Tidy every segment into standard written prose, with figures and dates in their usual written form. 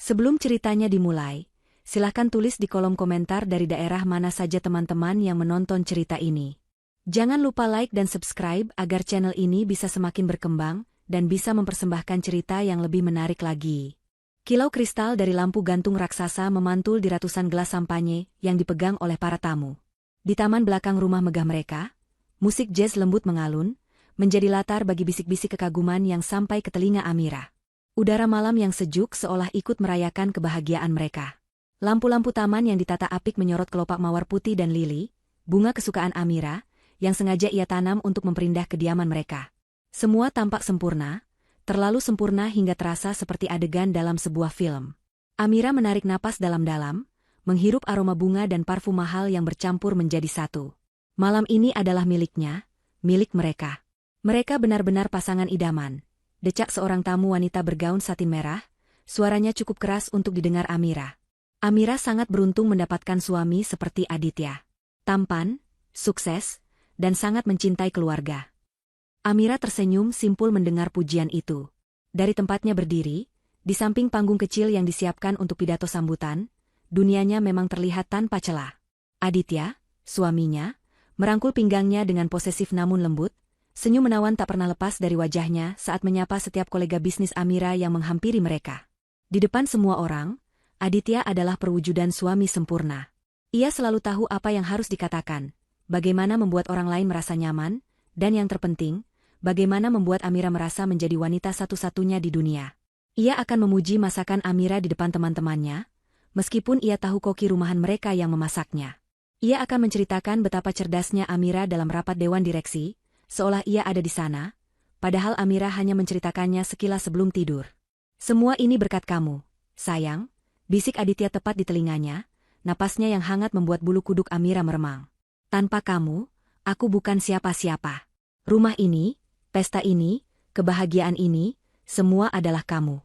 Sebelum ceritanya dimulai, silahkan tulis di kolom komentar dari daerah mana saja teman-teman yang menonton cerita ini. Jangan lupa like dan subscribe agar channel ini bisa semakin berkembang dan bisa mempersembahkan cerita yang lebih menarik lagi. Kilau kristal dari lampu gantung raksasa memantul di ratusan gelas sampanye yang dipegang oleh para tamu. Di taman belakang rumah megah mereka, musik jazz lembut mengalun, menjadi latar bagi bisik-bisik kekaguman yang sampai ke telinga Amira. Udara malam yang sejuk seolah ikut merayakan kebahagiaan mereka. Lampu-lampu taman yang ditata apik menyorot kelopak mawar putih dan lili, bunga kesukaan Amira, yang sengaja ia tanam untuk memperindah kediaman mereka. Semua tampak sempurna, terlalu sempurna hingga terasa seperti adegan dalam sebuah film. Amira menarik napas dalam-dalam, menghirup aroma bunga dan parfum mahal yang bercampur menjadi satu. Malam ini adalah miliknya, milik mereka. Mereka benar-benar pasangan idaman. Decak seorang tamu wanita bergaun satin merah, suaranya cukup keras untuk didengar Amira. Amira sangat beruntung mendapatkan suami seperti Aditya. Tampan, sukses, dan sangat mencintai keluarga. Amira tersenyum simpul mendengar pujian itu. Dari tempatnya berdiri, di samping panggung kecil yang disiapkan untuk pidato sambutan, dunianya memang terlihat tanpa celah. Aditya, suaminya, merangkul pinggangnya dengan posesif namun lembut, senyum menawan tak pernah lepas dari wajahnya saat menyapa setiap kolega bisnis Amira yang menghampiri mereka. Di depan semua orang, Aditya adalah perwujudan suami sempurna. Ia selalu tahu apa yang harus dikatakan, bagaimana membuat orang lain merasa nyaman, dan yang terpenting, bagaimana membuat Amira merasa menjadi wanita satu-satunya di dunia. Ia akan memuji masakan Amira di depan teman-temannya, meskipun ia tahu koki rumahan mereka yang memasaknya. Ia akan menceritakan betapa cerdasnya Amira dalam rapat dewan direksi, seolah ia ada di sana, padahal Amira hanya menceritakannya sekilas sebelum tidur. Semua ini berkat kamu, sayang, bisik Aditya tepat di telinganya, napasnya yang hangat membuat bulu kuduk Amira meremang. Tanpa kamu, aku bukan siapa-siapa. Rumah ini, pesta ini, kebahagiaan ini, semua adalah kamu.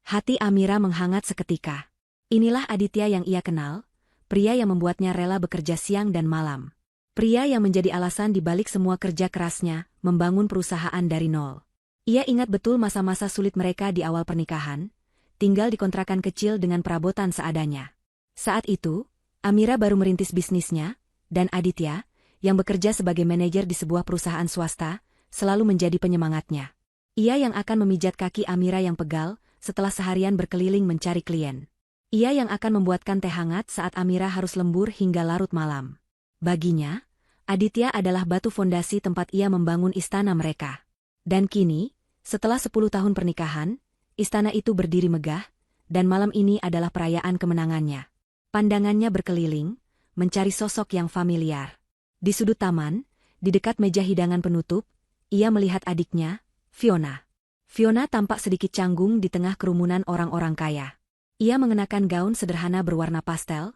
Hati Amira menghangat seketika. Inilah Aditya yang ia kenal, pria yang membuatnya rela bekerja siang dan malam. Pria yang menjadi alasan di balik semua kerja kerasnya, membangun perusahaan dari nol. Ia ingat betul masa-masa sulit mereka di awal pernikahan, tinggal di kontrakan kecil dengan perabotan seadanya. Saat itu, Amira baru merintis bisnisnya, dan Aditya, yang bekerja sebagai manajer di sebuah perusahaan swasta, selalu menjadi penyemangatnya. Ia yang akan memijat kaki Amira yang pegal, setelah seharian berkeliling mencari klien. Ia yang akan membuatkan teh hangat saat Amira harus lembur hingga larut malam. Baginya, Aditya adalah batu fondasi tempat ia membangun istana mereka. Dan kini, setelah 10 tahun pernikahan, istana itu berdiri megah, dan malam ini adalah perayaan kemenangannya. Pandangannya berkeliling, mencari sosok yang familiar. Di sudut taman, di dekat meja hidangan penutup, ia melihat adiknya, Fiona. Fiona tampak sedikit canggung di tengah kerumunan orang-orang kaya. Ia mengenakan gaun sederhana berwarna pastel,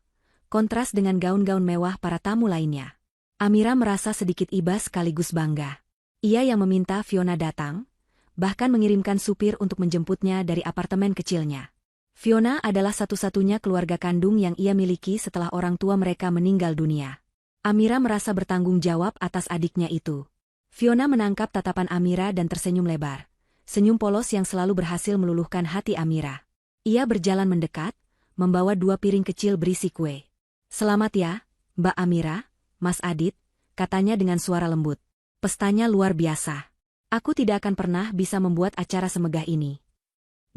kontras dengan gaun-gaun mewah para tamu lainnya. Amira merasa sedikit iba sekaligus bangga. Ia yang meminta Fiona datang, bahkan mengirimkan supir untuk menjemputnya dari apartemen kecilnya. Fiona adalah satu-satunya keluarga kandung yang ia miliki setelah orang tua mereka meninggal dunia. Amira merasa bertanggung jawab atas adiknya itu. Fiona menangkap tatapan Amira dan tersenyum lebar. Senyum polos yang selalu berhasil meluluhkan hati Amira. Ia berjalan mendekat, membawa 2 piring kecil berisi kue. "Selamat ya, Mbak Amira, Mas Adit," katanya dengan suara lembut. "Pestanya luar biasa. Aku tidak akan pernah bisa membuat acara semegah ini."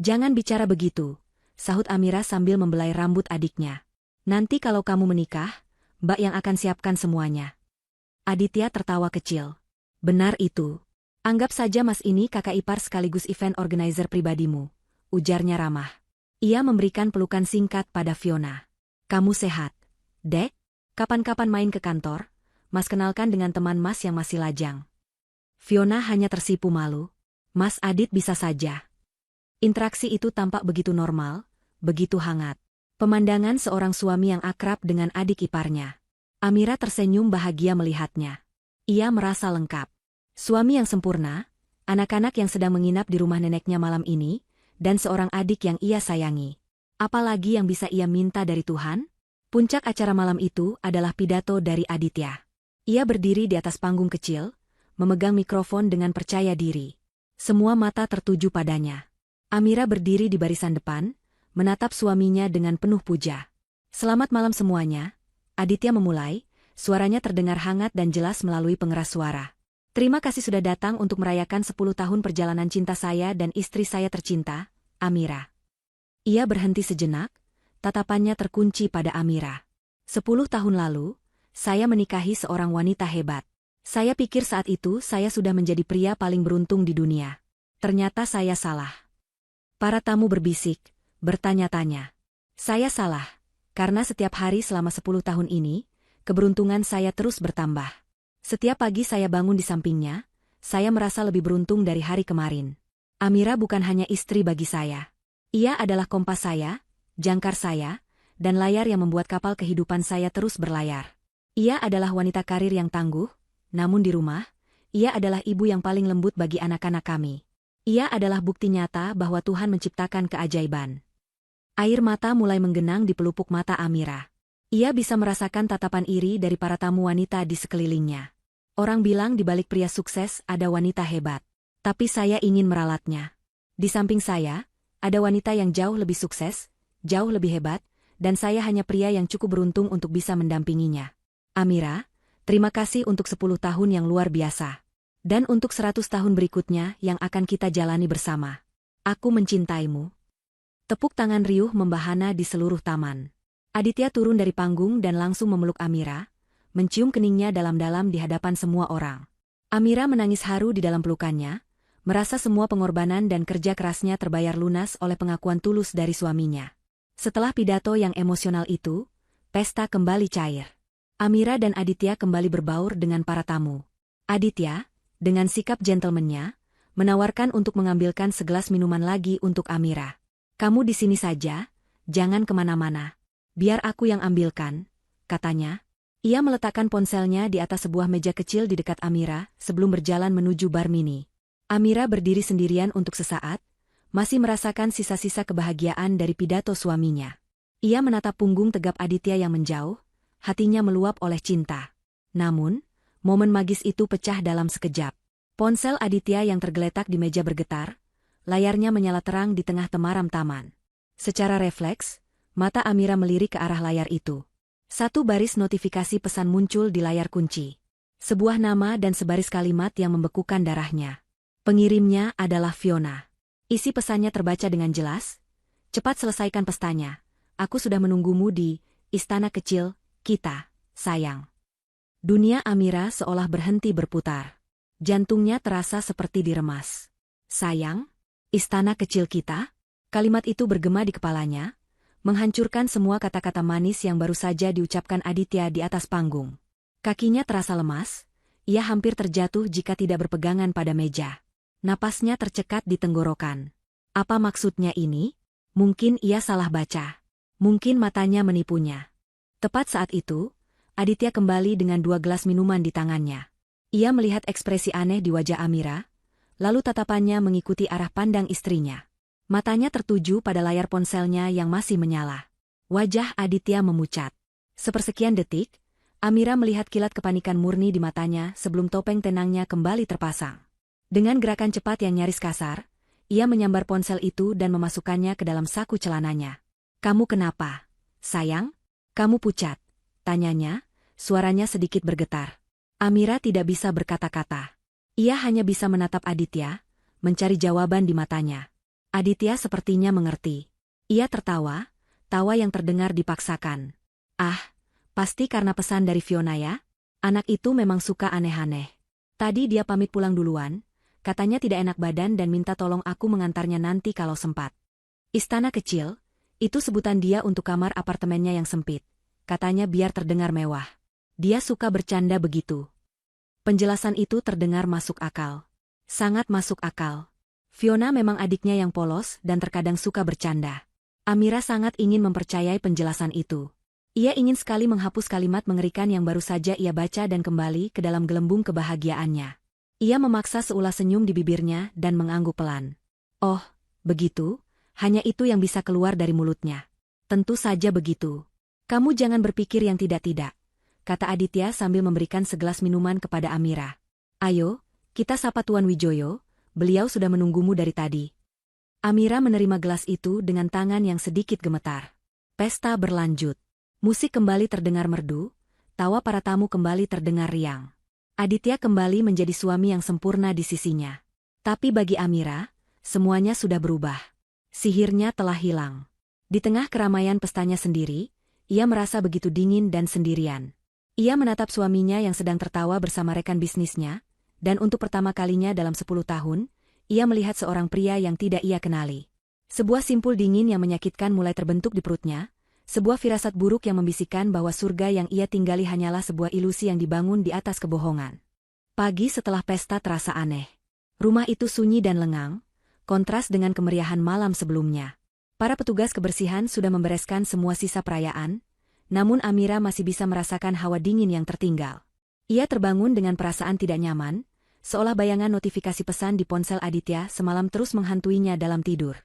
"Jangan bicara begitu," sahut Amira sambil membelai rambut adiknya. "Nanti kalau kamu menikah, Mbak yang akan siapkan semuanya." Aditya tertawa kecil. "Benar itu. Anggap saja Mas ini kakak ipar sekaligus event organizer pribadimu," ujarnya ramah. Ia memberikan pelukan singkat pada Fiona. "Kamu sehat, Dek? Kapan-kapan main ke kantor, Mas kenalkan dengan teman Mas yang masih lajang." Fiona hanya tersipu malu. "Mas Adit bisa saja." Interaksi itu tampak begitu normal, begitu hangat. Pemandangan seorang suami yang akrab dengan adik iparnya. Amira tersenyum bahagia melihatnya. Ia merasa lengkap. Suami yang sempurna, anak-anak yang sedang menginap di rumah neneknya malam ini, dan seorang adik yang ia sayangi. Apalagi yang bisa ia minta dari Tuhan? Puncak acara malam itu adalah pidato dari Aditya. Ia berdiri di atas panggung kecil, memegang mikrofon dengan percaya diri. Semua mata tertuju padanya. Amira berdiri di barisan depan, menatap suaminya dengan penuh puja. "Selamat malam semuanya," Aditya memulai, suaranya terdengar hangat dan jelas melalui pengeras suara. "Terima kasih sudah datang untuk merayakan 10 tahun perjalanan cinta saya dan istri saya tercinta, Amira." Ia berhenti sejenak, tatapannya terkunci pada Amira. 10 tahun lalu, saya menikahi seorang wanita hebat. Saya pikir saat itu saya sudah menjadi pria paling beruntung di dunia. Ternyata saya salah. Para tamu berbisik, bertanya-tanya. Saya salah, karena setiap hari selama 10 tahun ini, keberuntungan saya terus bertambah. Setiap pagi saya bangun di sampingnya, saya merasa lebih beruntung dari hari kemarin. Amira bukan hanya istri bagi saya. Ia adalah kompas saya, jangkar saya, dan layar yang membuat kapal kehidupan saya terus berlayar. Ia adalah wanita karir yang tangguh, namun di rumah, ia adalah ibu yang paling lembut bagi anak-anak kami. Ia adalah bukti nyata bahwa Tuhan menciptakan keajaiban. Air mata mulai menggenang di pelupuk mata Amira. Ia bisa merasakan tatapan iri dari para tamu wanita di sekelilingnya. Orang bilang di balik pria sukses ada wanita hebat. Tapi saya ingin meralatnya. Di samping saya, ada wanita yang jauh lebih sukses, jauh lebih hebat, dan saya hanya pria yang cukup beruntung untuk bisa mendampinginya. Amira, terima kasih untuk 10 tahun yang luar biasa. Dan untuk 100 tahun berikutnya yang akan kita jalani bersama. Aku mencintaimu. Tepuk tangan riuh membahana di seluruh taman. Aditya turun dari panggung dan langsung memeluk Amira, mencium keningnya dalam-dalam di hadapan semua orang. Amira menangis haru di dalam pelukannya, merasa semua pengorbanan dan kerja kerasnya terbayar lunas oleh pengakuan tulus dari suaminya. Setelah pidato yang emosional itu, pesta kembali cair. Amira dan Aditya kembali berbaur dengan para tamu. Aditya, dengan sikap gentleman-nya, menawarkan untuk mengambilkan segelas minuman lagi untuk Amira. "Kamu di sini saja, jangan kemana-mana. Biar aku yang ambilkan," katanya. Ia meletakkan ponselnya di atas sebuah meja kecil di dekat Amira sebelum berjalan menuju bar mini. Amira berdiri sendirian untuk sesaat, masih merasakan sisa-sisa kebahagiaan dari pidato suaminya. Ia menatap punggung tegap Aditya yang menjauh, hatinya meluap oleh cinta. Namun, momen magis itu pecah dalam sekejap. Ponsel Aditya yang tergeletak di meja bergetar, layarnya menyala terang di tengah temaram taman. Secara refleks, mata Amira melirik ke arah layar itu. Satu baris notifikasi pesan muncul di layar kunci. Sebuah nama dan sebaris kalimat yang membekukan darahnya. Pengirimnya adalah Fiona. Isi pesannya terbaca dengan jelas. "Cepat selesaikan pestanya. Aku sudah menunggumu di istana kecil kita, sayang." Dunia Amira seolah berhenti berputar. Jantungnya terasa seperti diremas. "Sayang? Istana kecil kita?" Kalimat itu bergema di kepalanya, menghancurkan semua kata-kata manis yang baru saja diucapkan Aditya di atas panggung. Kakinya terasa lemas, ia hampir terjatuh jika tidak berpegangan pada meja. Napasnya tercekat di tenggorokan. Apa maksudnya ini? Mungkin ia salah baca. Mungkin matanya menipunya. Tepat saat itu, Aditya kembali dengan 2 gelas minuman di tangannya. Ia melihat ekspresi aneh di wajah Amira, lalu tatapannya mengikuti arah pandang istrinya. Matanya tertuju pada layar ponselnya yang masih menyala. Wajah Aditya memucat. Sepersekian detik, Amira melihat kilat kepanikan murni di matanya sebelum topeng tenangnya kembali terpasang. Dengan gerakan cepat yang nyaris kasar, ia menyambar ponsel itu dan memasukkannya ke dalam saku celananya. "Kamu kenapa, sayang? Kamu pucat?" tanyanya, suaranya sedikit bergetar. Amira tidak bisa berkata-kata. Ia hanya bisa menatap Aditya, mencari jawaban di matanya. Aditya sepertinya mengerti. Ia tertawa, tawa yang terdengar dipaksakan. "Ah, pasti karena pesan dari Fiona ya? Anak itu memang suka aneh-aneh. Tadi dia pamit pulang duluan, katanya tidak enak badan dan minta tolong aku mengantarnya nanti kalau sempat." Istana kecil, itu sebutan dia untuk kamar apartemennya yang sempit. Katanya biar terdengar mewah. Dia suka bercanda begitu. Penjelasan itu terdengar masuk akal. Sangat masuk akal. Fiona memang adiknya yang polos dan terkadang suka bercanda. Amira sangat ingin mempercayai penjelasan itu. Ia ingin sekali menghapus kalimat mengerikan yang baru saja ia baca dan kembali ke dalam gelembung kebahagiaannya. Ia memaksa seulas senyum di bibirnya dan mengangguk pelan. "Oh, begitu? Hanya itu yang bisa keluar dari mulutnya." "Tentu saja begitu. Kamu jangan berpikir yang tidak-tidak," kata Aditya sambil memberikan segelas minuman kepada Amira. "Ayo, kita sapa Tuan Wijoyo, beliau sudah menunggumu dari tadi." Amira menerima gelas itu dengan tangan yang sedikit gemetar. Pesta berlanjut. Musik kembali terdengar merdu, tawa para tamu kembali terdengar riang. Aditya kembali menjadi suami yang sempurna di sisinya. Tapi bagi Amira, semuanya sudah berubah. Sihirnya telah hilang. Di tengah keramaian pestanya sendiri, ia merasa begitu dingin dan sendirian. Ia menatap suaminya yang sedang tertawa bersama rekan bisnisnya, dan untuk pertama kalinya dalam 10 tahun, ia melihat seorang pria yang tidak ia kenali. Sebuah simpul dingin yang menyakitkan mulai terbentuk di perutnya, sebuah firasat buruk yang membisikkan bahwa surga yang ia tinggali hanyalah sebuah ilusi yang dibangun di atas kebohongan. Pagi setelah pesta terasa aneh. Rumah itu sunyi dan lengang, kontras dengan kemeriahan malam sebelumnya. Para petugas kebersihan sudah membereskan semua sisa perayaan, namun Amira masih bisa merasakan hawa dingin yang tertinggal. Ia terbangun dengan perasaan tidak nyaman, seolah bayangan notifikasi pesan di ponsel Aditya semalam terus menghantuinya dalam tidur.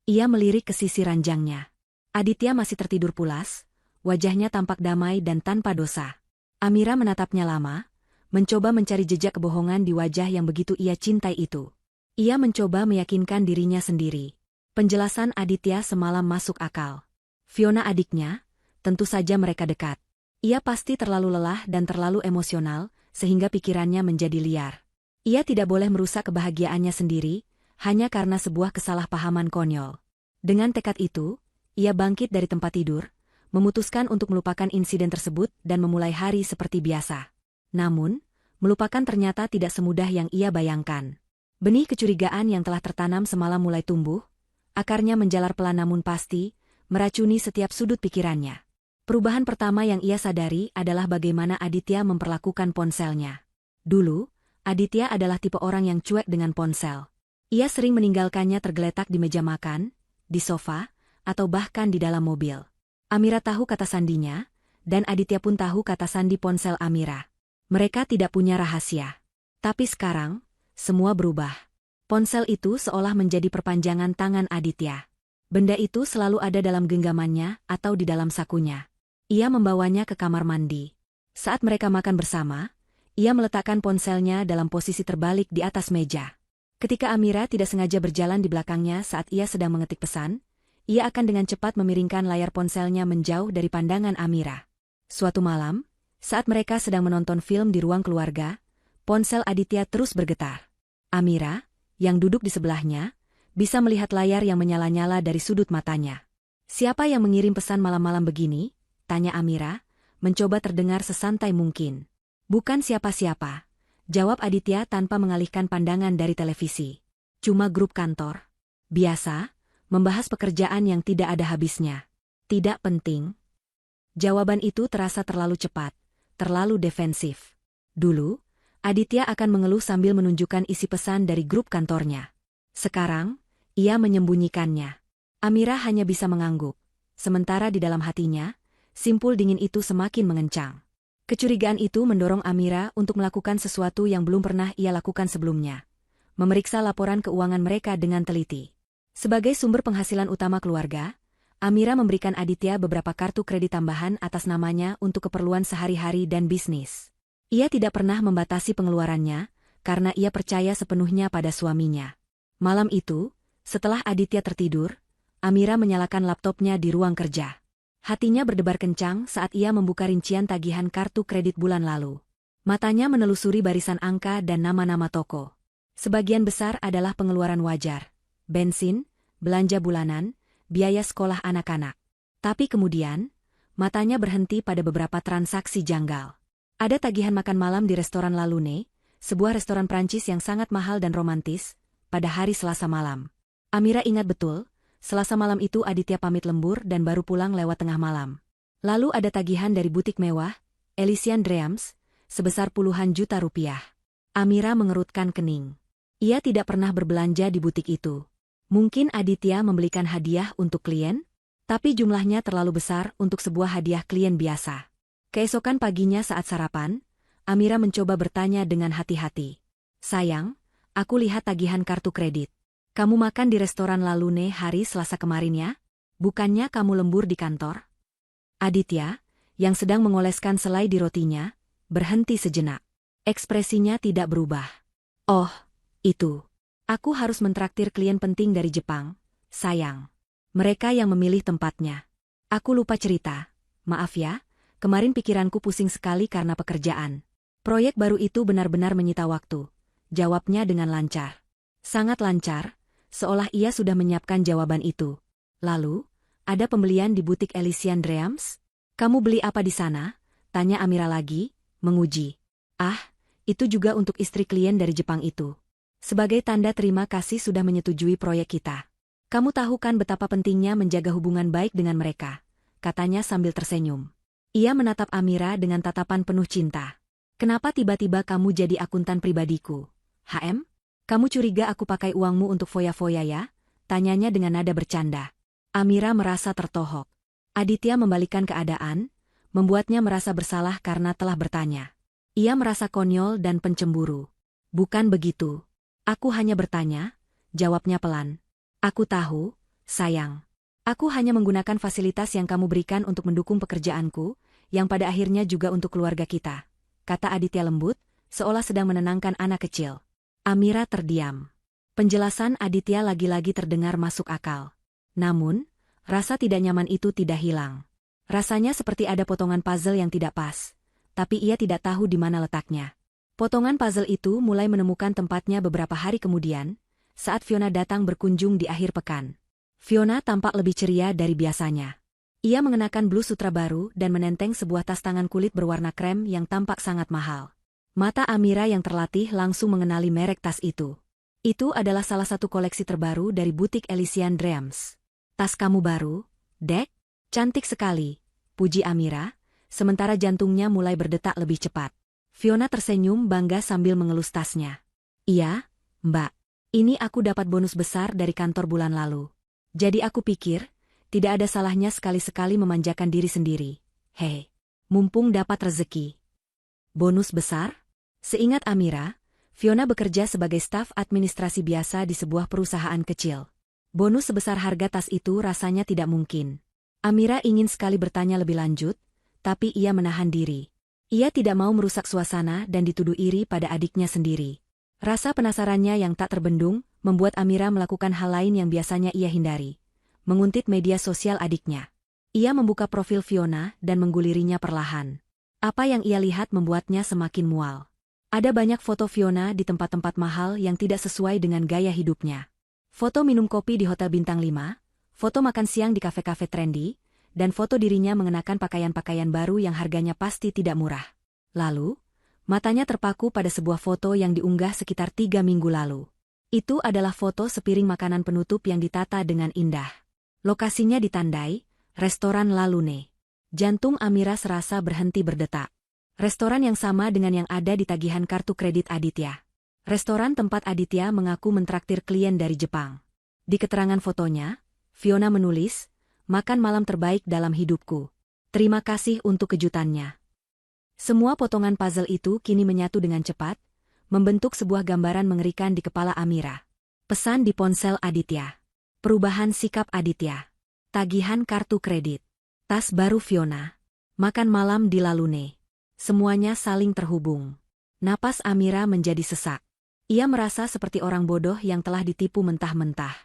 Ia melirik ke sisi ranjangnya. Aditya masih tertidur pulas, wajahnya tampak damai dan tanpa dosa. Amira menatapnya lama, mencoba mencari jejak kebohongan di wajah yang begitu ia cintai itu. Ia mencoba meyakinkan dirinya sendiri. Penjelasan Aditya semalam masuk akal. Fiona adiknya, tentu saja mereka dekat. Ia pasti terlalu lelah dan terlalu emosional, sehingga pikirannya menjadi liar. Ia tidak boleh merusak kebahagiaannya sendiri, hanya karena sebuah kesalahpahaman konyol. Dengan tekad itu, ia bangkit dari tempat tidur, memutuskan untuk melupakan insiden tersebut dan memulai hari seperti biasa. Namun, melupakan ternyata tidak semudah yang ia bayangkan. Benih kecurigaan yang telah tertanam semalam mulai tumbuh, akarnya menjalar pelan namun pasti, meracuni setiap sudut pikirannya. Perubahan pertama yang ia sadari adalah bagaimana Aditya memperlakukan ponselnya. Dulu, Aditya adalah tipe orang yang cuek dengan ponsel. Ia sering meninggalkannya tergeletak di meja makan, di sofa, atau bahkan di dalam mobil. Amira tahu kata sandinya, dan Aditya pun tahu kata sandi ponsel Amira. Mereka tidak punya rahasia. Tapi sekarang, semua berubah. Ponsel itu seolah menjadi perpanjangan tangan Aditya. Benda itu selalu ada dalam genggamannya atau di dalam sakunya. Ia membawanya ke kamar mandi. Saat mereka makan bersama, ia meletakkan ponselnya dalam posisi terbalik di atas meja. Ketika Amira tidak sengaja berjalan di belakangnya saat ia sedang mengetik pesan, ia akan dengan cepat memiringkan layar ponselnya menjauh dari pandangan Amira. Suatu malam, saat mereka sedang menonton film di ruang keluarga, ponsel Aditya terus bergetar. Amira, yang duduk di sebelahnya, bisa melihat layar yang menyala-nyala dari sudut matanya. "Siapa yang mengirim pesan malam-malam begini?" tanya Amira, mencoba terdengar sesantai mungkin. "Bukan siapa-siapa," jawab Aditya tanpa mengalihkan pandangan dari televisi. "Cuma grup kantor. Biasa, membahas pekerjaan yang tidak ada habisnya. Tidak penting." Jawaban itu terasa terlalu cepat, terlalu defensif. Dulu, Aditya akan mengeluh sambil menunjukkan isi pesan dari grup kantornya. Sekarang, ia menyembunyikannya. Amira hanya bisa mengangguk. Sementara di dalam hatinya, simpul dingin itu semakin mengencang. Kecurigaan itu mendorong Amira untuk melakukan sesuatu yang belum pernah ia lakukan sebelumnya. Memeriksa laporan keuangan mereka dengan teliti. Sebagai sumber penghasilan utama keluarga, Amira memberikan Aditya beberapa kartu kredit tambahan atas namanya untuk keperluan sehari-hari dan bisnis. Ia tidak pernah membatasi pengeluarannya, karena ia percaya sepenuhnya pada suaminya. Malam itu, setelah Aditya tertidur, Amira menyalakan laptopnya di ruang kerja. Hatinya berdebar kencang saat ia membuka rincian tagihan kartu kredit bulan lalu. Matanya menelusuri barisan angka dan nama-nama toko. Sebagian besar adalah pengeluaran wajar, bensin, belanja bulanan, biaya sekolah anak-anak. Tapi kemudian, matanya berhenti pada beberapa transaksi janggal. Ada tagihan makan malam di restoran La Lune, sebuah restoran Prancis yang sangat mahal dan romantis, pada hari Selasa malam. Amira ingat betul, Selasa malam itu Aditya pamit lembur dan baru pulang lewat tengah malam. Lalu ada tagihan dari butik mewah, Elysian Dreams, sebesar puluhan juta rupiah. Amira mengerutkan kening. Ia tidak pernah berbelanja di butik itu. Mungkin Aditya membelikan hadiah untuk klien, tapi jumlahnya terlalu besar untuk sebuah hadiah klien biasa. Keesokan paginya saat sarapan, Amira mencoba bertanya dengan hati-hati. "Sayang, aku lihat tagihan kartu kredit. Kamu makan di restoran La Lune hari Selasa kemarin ya? Bukannya kamu lembur di kantor?" Aditya, yang sedang mengoleskan selai di rotinya, berhenti sejenak. Ekspresinya tidak berubah. "Oh, itu. Aku harus mentraktir klien penting dari Jepang, sayang. Mereka yang memilih tempatnya. Aku lupa cerita. Maaf ya, kemarin pikiranku pusing sekali karena pekerjaan. Proyek baru itu benar-benar menyita waktu. Jawabnya dengan lancar. Sangat lancar, seolah ia sudah menyiapkan jawaban itu. Lalu, ada pembelian di butik Elysian Dreams? Kamu beli apa di sana? Tanya Amira lagi, menguji. Ah, itu juga untuk istri klien dari Jepang itu. Sebagai tanda terima kasih sudah menyetujui proyek kita. Kamu tahu kan betapa pentingnya menjaga hubungan baik dengan mereka, katanya sambil tersenyum. Ia menatap Amira dengan tatapan penuh cinta. Kenapa tiba-tiba kamu jadi akuntan pribadiku? HM? Kamu curiga aku pakai uangmu untuk foya-foya ya? Tanyanya dengan nada bercanda. Amira merasa tertohok. Aditya membalikkan keadaan, membuatnya merasa bersalah karena telah bertanya. Ia merasa konyol dan pencemburu. Bukan begitu. Aku hanya bertanya, jawabnya pelan. Aku tahu, sayang. Aku hanya menggunakan fasilitas yang kamu berikan untuk mendukung pekerjaanku, yang pada akhirnya juga untuk keluarga kita, kata Aditya lembut, seolah sedang menenangkan anak kecil. Amira terdiam. Penjelasan Aditya lagi-lagi terdengar masuk akal. Namun, rasa tidak nyaman itu tidak hilang. Rasanya seperti ada potongan puzzle yang tidak pas, tapi ia tidak tahu di mana letaknya. Potongan puzzle itu mulai menemukan tempatnya beberapa hari kemudian, saat Fiona datang berkunjung di akhir pekan. Fiona tampak lebih ceria dari biasanya. Ia mengenakan blus sutra baru dan menenteng sebuah tas tangan kulit berwarna krem yang tampak sangat mahal. Mata Amira yang terlatih langsung mengenali merek tas itu. Itu adalah salah satu koleksi terbaru dari butik Elysian Dreams. Tas kamu baru, Dek? Cantik sekali, puji Amira, sementara jantungnya mulai berdetak lebih cepat. Fiona tersenyum bangga sambil mengelus tasnya. Iya, Mbak. Ini aku dapat bonus besar dari kantor bulan lalu. Jadi aku pikir, tidak ada salahnya sekali-sekali memanjakan diri sendiri. Hei, mumpung dapat rezeki. Bonus besar? Seingat Amira, Fiona bekerja sebagai staf administrasi biasa di sebuah perusahaan kecil. Bonus sebesar harga tas itu rasanya tidak mungkin. Amira ingin sekali bertanya lebih lanjut, tapi ia menahan diri. Ia tidak mau merusak suasana dan dituduh iri pada adiknya sendiri. Rasa penasarannya yang tak terbendung membuat Amira melakukan hal lain yang biasanya ia hindari. Menguntit media sosial adiknya. Ia membuka profil Fiona dan menggulirinya perlahan. Apa yang ia lihat membuatnya semakin mual. Ada banyak foto Fiona di tempat-tempat mahal yang tidak sesuai dengan gaya hidupnya. Foto minum kopi di Hotel Bintang 5, foto makan siang di kafe-kafe trendy, dan foto dirinya mengenakan pakaian-pakaian baru yang harganya pasti tidak murah. Lalu, matanya terpaku pada sebuah foto yang diunggah sekitar 3 minggu lalu. Itu adalah foto sepiring makanan penutup yang ditata dengan indah. Lokasinya ditandai, Restoran La Lune. Jantung Amira serasa berhenti berdetak. Restoran yang sama dengan yang ada di tagihan kartu kredit Aditya. Restoran tempat Aditya mengaku mentraktir klien dari Jepang. Di keterangan fotonya, Fiona menulis, makan malam terbaik dalam hidupku. Terima kasih untuk kejutannya. Semua potongan puzzle itu kini menyatu dengan cepat, membentuk sebuah gambaran mengerikan di kepala Amira. Pesan di ponsel Aditya. Perubahan sikap Aditya. Tagihan kartu kredit. Tas baru Fiona. Makan malam di La Lune. Semuanya saling terhubung. Napas Amira menjadi sesak. Ia merasa seperti orang bodoh yang telah ditipu mentah-mentah.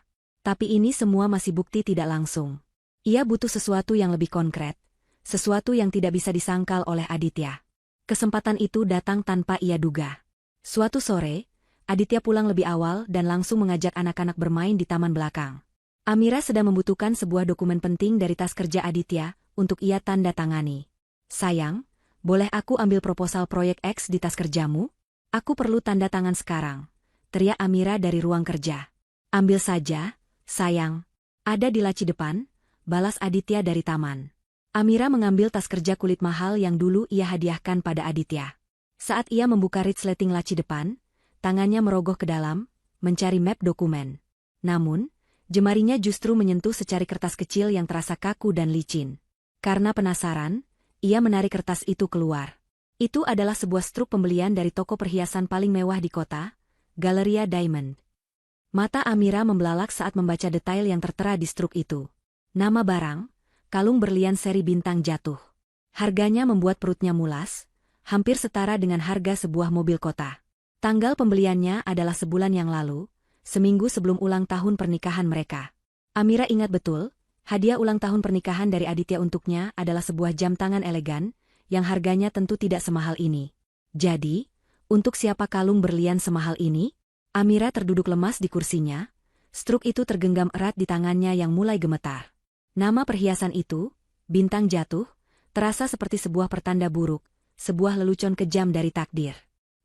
Tapi ini semua masih bukti tidak langsung. Ia butuh sesuatu yang lebih konkret, sesuatu yang tidak bisa disangkal oleh Aditya. Kesempatan itu datang tanpa ia duga. Suatu sore, Aditya pulang lebih awal dan langsung mengajak anak-anak bermain di taman belakang. Amira sedang membutuhkan sebuah dokumen penting dari tas kerja Aditya untuk ia tanda tangani. Sayang, boleh aku ambil proposal proyek X di tas kerjamu? Aku perlu tanda tangan sekarang, teriak Amira dari ruang kerja. Ambil saja, sayang. Ada di laci depan, balas Aditya dari taman. Amira mengambil tas kerja kulit mahal yang dulu ia hadiahkan pada Aditya. Saat ia membuka resleting laci depan, tangannya merogoh ke dalam, mencari map dokumen. Namun, jemarinya justru menyentuh secari kertas kecil yang terasa kaku dan licin. Karena penasaran, ia menarik kertas itu keluar. Itu adalah sebuah struk pembelian dari toko perhiasan paling mewah di kota, Galleria Diamond. Mata Amira membelalak saat membaca detail yang tertera di struk itu. Nama barang, kalung berlian seri bintang jatuh. Harganya membuat perutnya mulas, hampir setara dengan harga sebuah mobil kota. Tanggal pembeliannya adalah sebulan yang lalu, seminggu sebelum ulang tahun pernikahan mereka. Amira ingat betul, hadiah ulang tahun pernikahan dari Aditya untuknya adalah sebuah jam tangan elegan, yang harganya tentu tidak semahal ini. Jadi, untuk siapa kalung berlian semahal ini? Amira terduduk lemas di kursinya, struk itu tergenggam erat di tangannya yang mulai gemetar. Nama perhiasan itu, Bintang Jatuh, terasa seperti sebuah pertanda buruk, sebuah lelucon kejam dari takdir.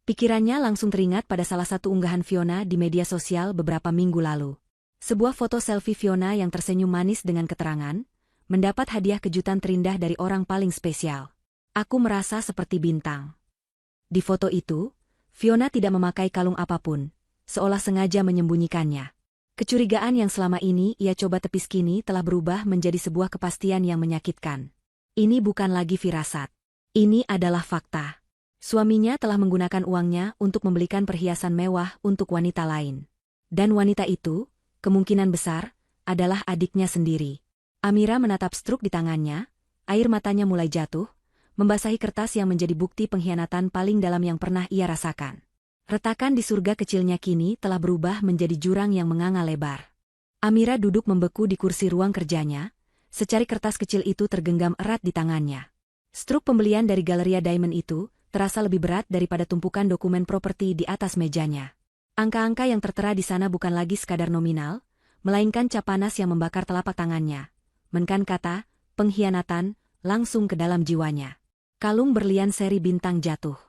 Pikirannya langsung teringat pada salah satu unggahan Fiona di media sosial beberapa minggu lalu. Sebuah foto selfie Fiona yang tersenyum manis dengan keterangan, mendapat hadiah kejutan terindah dari orang paling spesial. Aku merasa seperti bintang. Di foto itu, Fiona tidak memakai kalung apapun, seolah sengaja menyembunyikannya. Kecurigaan yang selama ini ia coba tepis kini telah berubah menjadi sebuah kepastian yang menyakitkan. Ini bukan lagi firasat. Ini adalah fakta. Suaminya telah menggunakan uangnya untuk membelikan perhiasan mewah untuk wanita lain. Dan wanita itu, kemungkinan besar, adalah adiknya sendiri. Amira menatap struk di tangannya, air matanya mulai jatuh, membasahi kertas yang menjadi bukti pengkhianatan paling dalam yang pernah ia rasakan. Retakan di surga kecilnya kini telah berubah menjadi jurang yang menganga lebar. Amira duduk membeku di kursi ruang kerjanya, secari kertas kecil itu tergenggam erat di tangannya. Struk pembelian dari Galeria Diamond itu terasa lebih berat daripada tumpukan dokumen properti di atas mejanya. Angka-angka yang tertera di sana bukan lagi sekadar nominal, melainkan cap panas yang membakar telapak tangannya. Menekan kata, pengkhianatan, langsung ke dalam jiwanya. Kalung berlian seri Bintang Jatuh.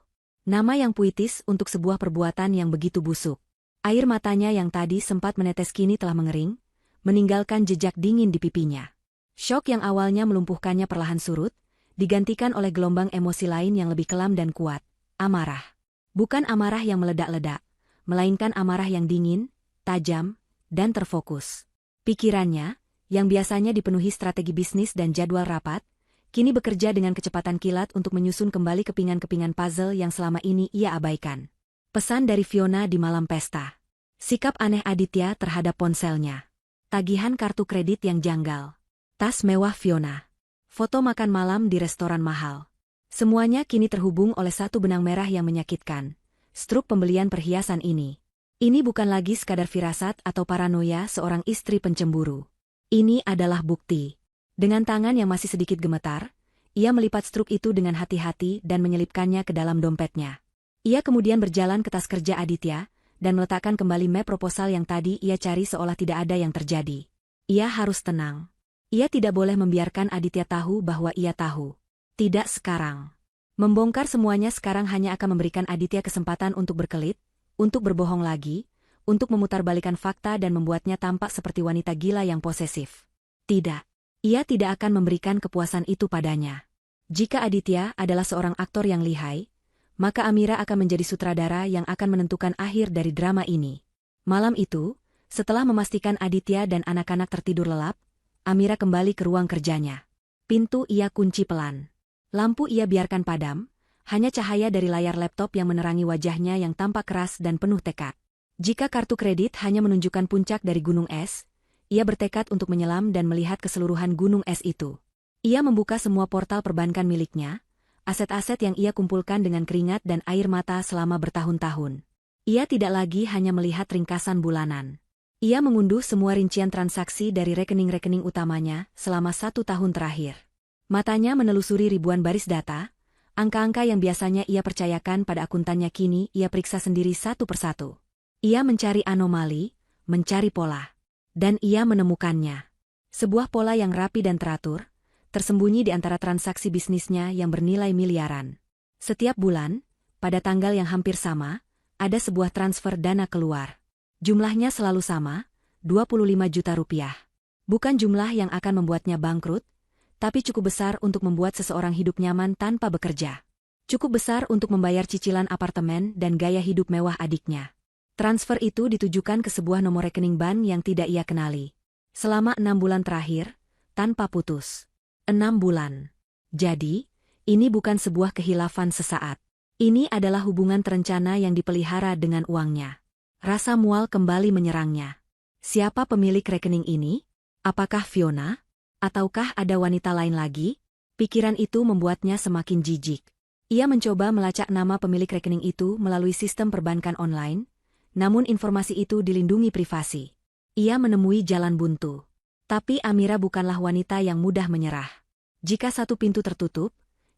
Nama yang puitis untuk sebuah perbuatan yang begitu busuk. Air matanya yang tadi sempat menetes kini telah mengering, meninggalkan jejak dingin di pipinya. Syok yang awalnya melumpuhkannya perlahan surut, digantikan oleh gelombang emosi lain yang lebih kelam dan kuat, amarah. Bukan amarah yang meledak-ledak, melainkan amarah yang dingin, tajam, dan terfokus. Pikirannya, yang biasanya dipenuhi strategi bisnis dan jadwal rapat, kini bekerja dengan kecepatan kilat untuk menyusun kembali kepingan-kepingan puzzle yang selama ini ia abaikan. Pesan dari Fiona di malam pesta. Sikap aneh Aditya terhadap ponselnya. Tagihan kartu kredit yang janggal. Tas mewah Fiona. Foto makan malam di restoran mahal. Semuanya kini terhubung oleh satu benang merah yang menyakitkan. Struk pembelian perhiasan ini. Ini bukan lagi sekadar firasat atau paranoia seorang istri pencemburu. Ini adalah bukti. Dengan tangan yang masih sedikit gemetar, ia melipat struk itu dengan hati-hati dan menyelipkannya ke dalam dompetnya. Ia kemudian berjalan ke tas kerja Aditya, dan meletakkan kembali map proposal yang tadi ia cari seolah tidak ada yang terjadi. Ia harus tenang. Ia tidak boleh membiarkan Aditya tahu bahwa ia tahu. Tidak sekarang. Membongkar semuanya sekarang hanya akan memberikan Aditya kesempatan untuk berkelit, untuk berbohong lagi, untuk memutarbalikan fakta dan membuatnya tampak seperti wanita gila yang posesif. Tidak. Ia tidak akan memberikan kepuasan itu padanya. Jika Aditya adalah seorang aktor yang lihai, maka Amira akan menjadi sutradara yang akan menentukan akhir dari drama ini. Malam itu, setelah memastikan Aditya dan anak-anak tertidur lelap, Amira kembali ke ruang kerjanya. Pintu ia kunci pelan. Lampu ia biarkan padam, hanya cahaya dari layar laptop yang menerangi wajahnya yang tampak keras dan penuh tekad. Jika kartu kredit hanya menunjukkan puncak dari gunung es, ia bertekad untuk menyelam dan melihat keseluruhan gunung es itu. Ia membuka semua portal perbankan miliknya, aset-aset yang ia kumpulkan dengan keringat dan air mata selama bertahun-tahun. Ia tidak lagi hanya melihat ringkasan bulanan. Ia mengunduh semua rincian transaksi dari rekening-rekening utamanya selama 1 tahun terakhir. Matanya menelusuri ribuan baris data, angka-angka yang biasanya ia percayakan pada akuntannya kini ia periksa sendiri satu persatu. Ia mencari anomali, mencari pola. Dan ia menemukannya. Sebuah pola yang rapi dan teratur, tersembunyi di antara transaksi bisnisnya yang bernilai miliaran. Setiap bulan, pada tanggal yang hampir sama, ada sebuah transfer dana keluar. Jumlahnya selalu sama, 25 juta rupiah. Bukan jumlah yang akan membuatnya bangkrut, tapi cukup besar untuk membuat seseorang hidup nyaman tanpa bekerja. Cukup besar untuk membayar cicilan apartemen dan gaya hidup mewah adiknya. Transfer itu ditujukan ke sebuah nomor rekening bank yang tidak ia kenali. Selama 6 bulan terakhir, tanpa putus. 6 bulan. Jadi, ini bukan sebuah kehilafan sesaat. Ini adalah hubungan terencana yang dipelihara dengan uangnya. Rasa mual kembali menyerangnya. Siapa pemilik rekening ini? Apakah Fiona? Ataukah ada wanita lain lagi? Pikiran itu membuatnya semakin jijik. Ia mencoba melacak nama pemilik rekening itu melalui sistem perbankan online, namun informasi itu dilindungi privasi. Ia menemui jalan buntu. Tapi Amira bukanlah wanita yang mudah menyerah. Jika satu pintu tertutup,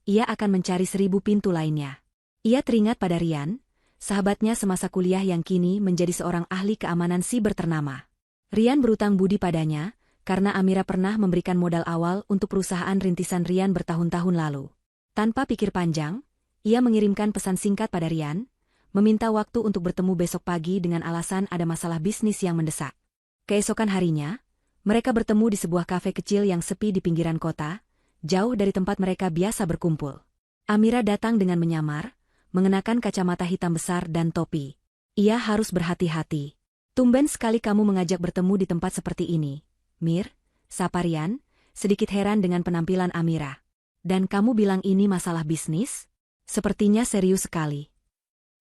ia akan mencari 1000 pintu lainnya. Ia teringat pada Rian, sahabatnya semasa kuliah yang kini menjadi seorang ahli keamanan siber ternama. Rian berutang budi padanya, karena Amira pernah memberikan modal awal untuk perusahaan rintisan Rian bertahun-tahun lalu. Tanpa pikir panjang, ia mengirimkan pesan singkat pada Rian, meminta waktu untuk bertemu besok pagi dengan alasan ada masalah bisnis yang mendesak. Keesokan harinya, mereka bertemu di sebuah kafe kecil yang sepi di pinggiran kota, jauh dari tempat mereka biasa berkumpul. Amira datang dengan menyamar, mengenakan kacamata hitam besar dan topi. Ia harus berhati-hati. Tumben sekali kamu mengajak bertemu di tempat seperti ini, Mir, sapa Rian, sedikit heran dengan penampilan Amira. Dan kamu bilang ini masalah bisnis? Sepertinya serius sekali.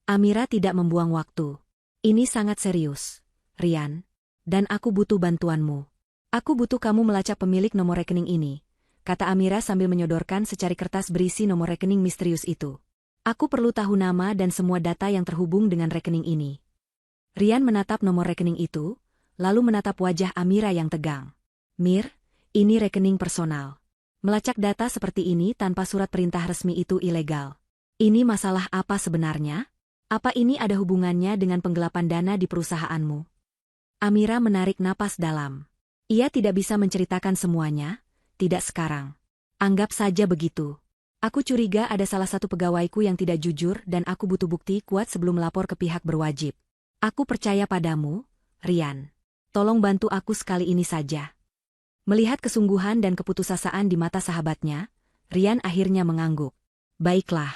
Amira tidak membuang waktu. Ini sangat serius, Rian. Dan aku butuh bantuanmu. Aku butuh kamu melacak pemilik nomor rekening ini, kata Amira sambil menyodorkan secari kertas berisi nomor rekening misterius itu. Aku perlu tahu nama dan semua data yang terhubung dengan rekening ini. Rian menatap nomor rekening itu, lalu menatap wajah Amira yang tegang. Mir, ini rekening personal. Melacak data seperti ini tanpa surat perintah resmi itu ilegal. Ini masalah apa sebenarnya? Apa ini ada hubungannya dengan penggelapan dana di perusahaanmu? Amira menarik napas dalam. Ia tidak bisa menceritakan semuanya, tidak sekarang. Anggap saja begitu. Aku curiga ada salah satu pegawaiku yang tidak jujur dan aku butuh bukti kuat sebelum melapor ke pihak berwajib. Aku percaya padamu, Rian. Tolong bantu aku sekali ini saja. Melihat kesungguhan dan keputusasaan di mata sahabatnya, Rian akhirnya mengangguk. Baiklah.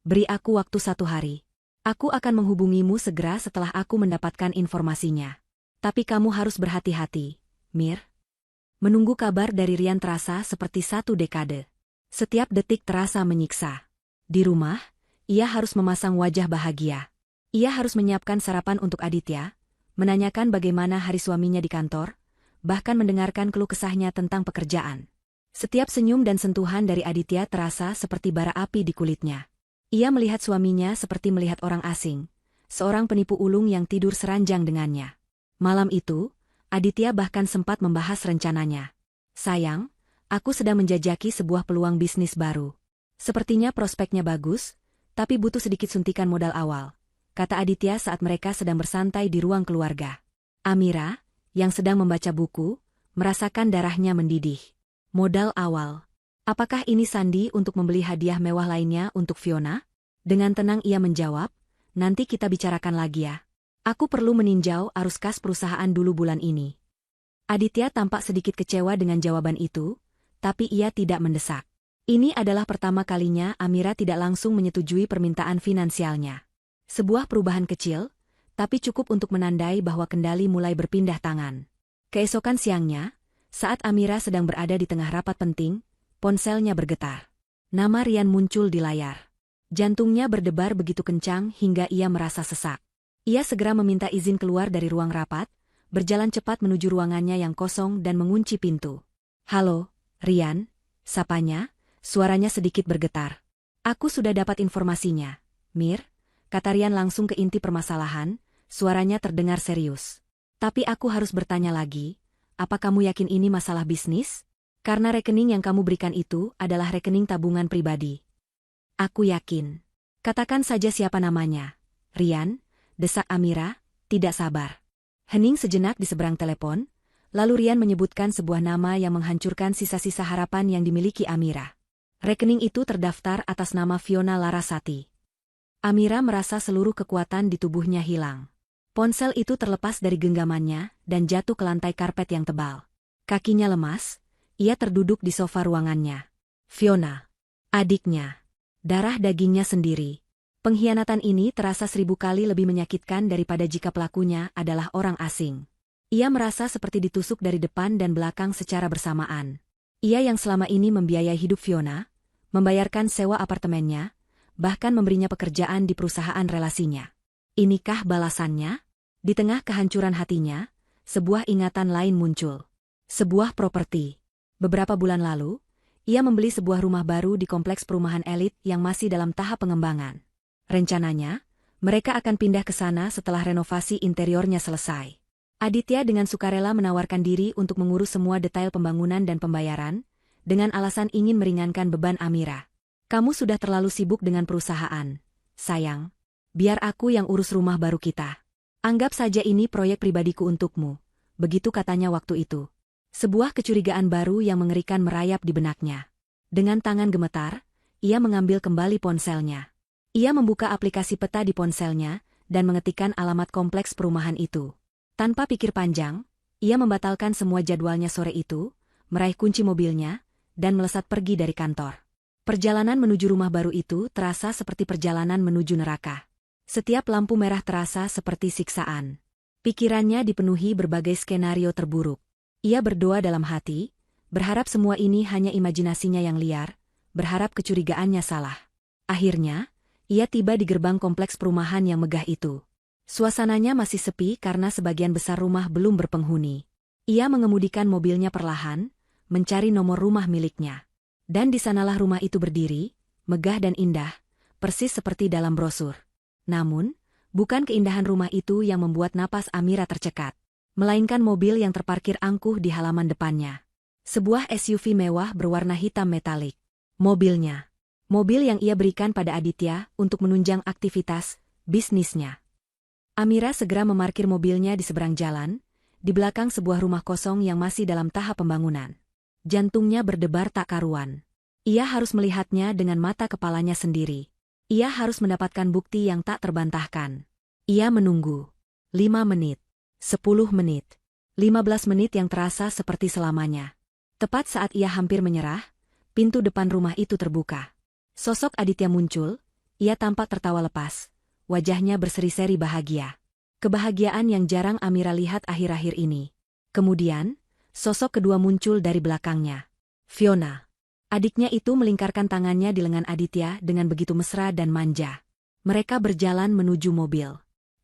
Beri aku waktu 1 hari. Aku akan menghubungimu segera setelah aku mendapatkan informasinya. Tapi kamu harus berhati-hati, Mir. Menunggu kabar dari Rian terasa seperti 1 dekade. Setiap detik terasa menyiksa. Di rumah, ia harus memasang wajah bahagia. Ia harus menyiapkan sarapan untuk Aditya, menanyakan bagaimana hari suaminya di kantor, bahkan mendengarkan keluh kesahnya tentang pekerjaan. Setiap senyum dan sentuhan dari Aditya terasa seperti bara api di kulitnya. Ia melihat suaminya seperti melihat orang asing, seorang penipu ulung yang tidur seranjang dengannya. Malam itu, Aditya bahkan sempat membahas rencananya. Sayang, aku sedang menjajaki sebuah peluang bisnis baru. Sepertinya prospeknya bagus, tapi butuh sedikit suntikan modal awal, kata Aditya saat mereka sedang bersantai di ruang keluarga. Amira, yang sedang membaca buku, merasakan darahnya mendidih. Modal awal. Apakah ini sandi untuk membeli hadiah mewah lainnya untuk Fiona? Dengan tenang ia menjawab, nanti kita bicarakan lagi ya. Aku perlu meninjau arus kas perusahaan dulu bulan ini. Aditya tampak sedikit kecewa dengan jawaban itu, tapi ia tidak mendesak. Ini adalah pertama kalinya Amira tidak langsung menyetujui permintaan finansialnya. Sebuah perubahan kecil, tapi cukup untuk menandai bahwa kendali mulai berpindah tangan. Keesokan siangnya, saat Amira sedang berada di tengah rapat penting, ponselnya bergetar. Nama Rian muncul di layar. Jantungnya berdebar begitu kencang hingga ia merasa sesak. Ia segera meminta izin keluar dari ruang rapat, berjalan cepat menuju ruangannya yang kosong dan mengunci pintu. Halo, Rian, sapanya, suaranya sedikit bergetar. Aku sudah dapat informasinya, Mir, kata Rian langsung ke inti permasalahan, suaranya terdengar serius. Tapi aku harus bertanya lagi, apa kamu yakin ini masalah bisnis? Karena rekening yang kamu berikan itu adalah rekening tabungan pribadi. Aku yakin. Katakan saja siapa namanya. Rian, desak Amira, tidak sabar. Hening sejenak di seberang telepon, lalu Rian menyebutkan sebuah nama yang menghancurkan sisa-sisa harapan yang dimiliki Amira. Rekening itu terdaftar atas nama Fiona Larasati. Amira merasa seluruh kekuatan di tubuhnya hilang. Ponsel itu terlepas dari genggamannya dan jatuh ke lantai karpet yang tebal. Kakinya lemas, ia terduduk di sofa ruangannya. Fiona, adiknya, darah dagingnya sendiri. Pengkhianatan ini terasa 1000 kali lebih menyakitkan daripada jika pelakunya adalah orang asing. Ia merasa seperti ditusuk dari depan dan belakang secara bersamaan. Ia yang selama ini membiayai hidup Fiona, membayarkan sewa apartemennya, bahkan memberinya pekerjaan di perusahaan relasinya. Inikah balasannya? Di tengah kehancuran hatinya, sebuah ingatan lain muncul. Sebuah properti. Beberapa bulan lalu, ia membeli sebuah rumah baru di kompleks perumahan elit yang masih dalam tahap pengembangan. Rencananya, mereka akan pindah ke sana setelah renovasi interiornya selesai. Aditya dengan sukarela menawarkan diri untuk mengurus semua detail pembangunan dan pembayaran, dengan alasan ingin meringankan beban Amira. Kamu sudah terlalu sibuk dengan perusahaan, sayang. Biar aku yang urus rumah baru kita. Anggap saja ini proyek pribadiku untukmu, begitu katanya waktu itu. Sebuah kecurigaan baru yang mengerikan merayap di benaknya. Dengan tangan gemetar, ia mengambil kembali ponselnya. Ia membuka aplikasi peta di ponselnya dan mengetikkan alamat kompleks perumahan itu. Tanpa pikir panjang, ia membatalkan semua jadwalnya sore itu, meraih kunci mobilnya, dan melesat pergi dari kantor. Perjalanan menuju rumah baru itu terasa seperti perjalanan menuju neraka. Setiap lampu merah terasa seperti siksaan. Pikirannya dipenuhi berbagai skenario terburuk. Ia berdoa dalam hati, berharap semua ini hanya imajinasinya yang liar, berharap kecurigaannya salah. Akhirnya, ia tiba di gerbang kompleks perumahan yang megah itu. Suasananya masih sepi karena sebagian besar rumah belum berpenghuni. Ia mengemudikan mobilnya perlahan, mencari nomor rumah miliknya. Dan di sanalah rumah itu berdiri, megah dan indah, persis seperti dalam brosur. Namun, bukan keindahan rumah itu yang membuat napas Amira tercekat, melainkan mobil yang terparkir angkuh di halaman depannya. Sebuah SUV mewah berwarna hitam metalik. Mobilnya. Mobil yang ia berikan pada Aditya untuk menunjang aktivitas bisnisnya. Amira segera memarkir mobilnya di seberang jalan, di belakang sebuah rumah kosong yang masih dalam tahap pembangunan. Jantungnya berdebar tak karuan. Ia harus melihatnya dengan mata kepalanya sendiri. Ia harus mendapatkan bukti yang tak terbantahkan. Ia menunggu. 5 menit. 10 menit. 15 menit yang terasa seperti selamanya. Tepat saat ia hampir menyerah, pintu depan rumah itu terbuka. Sosok Aditya muncul, ia tampak tertawa lepas. Wajahnya berseri-seri bahagia. Kebahagiaan yang jarang Amira lihat akhir-akhir ini. Kemudian, sosok kedua muncul dari belakangnya. Fiona. Adiknya itu melingkarkan tangannya di lengan Aditya dengan begitu mesra dan manja. Mereka berjalan menuju mobil.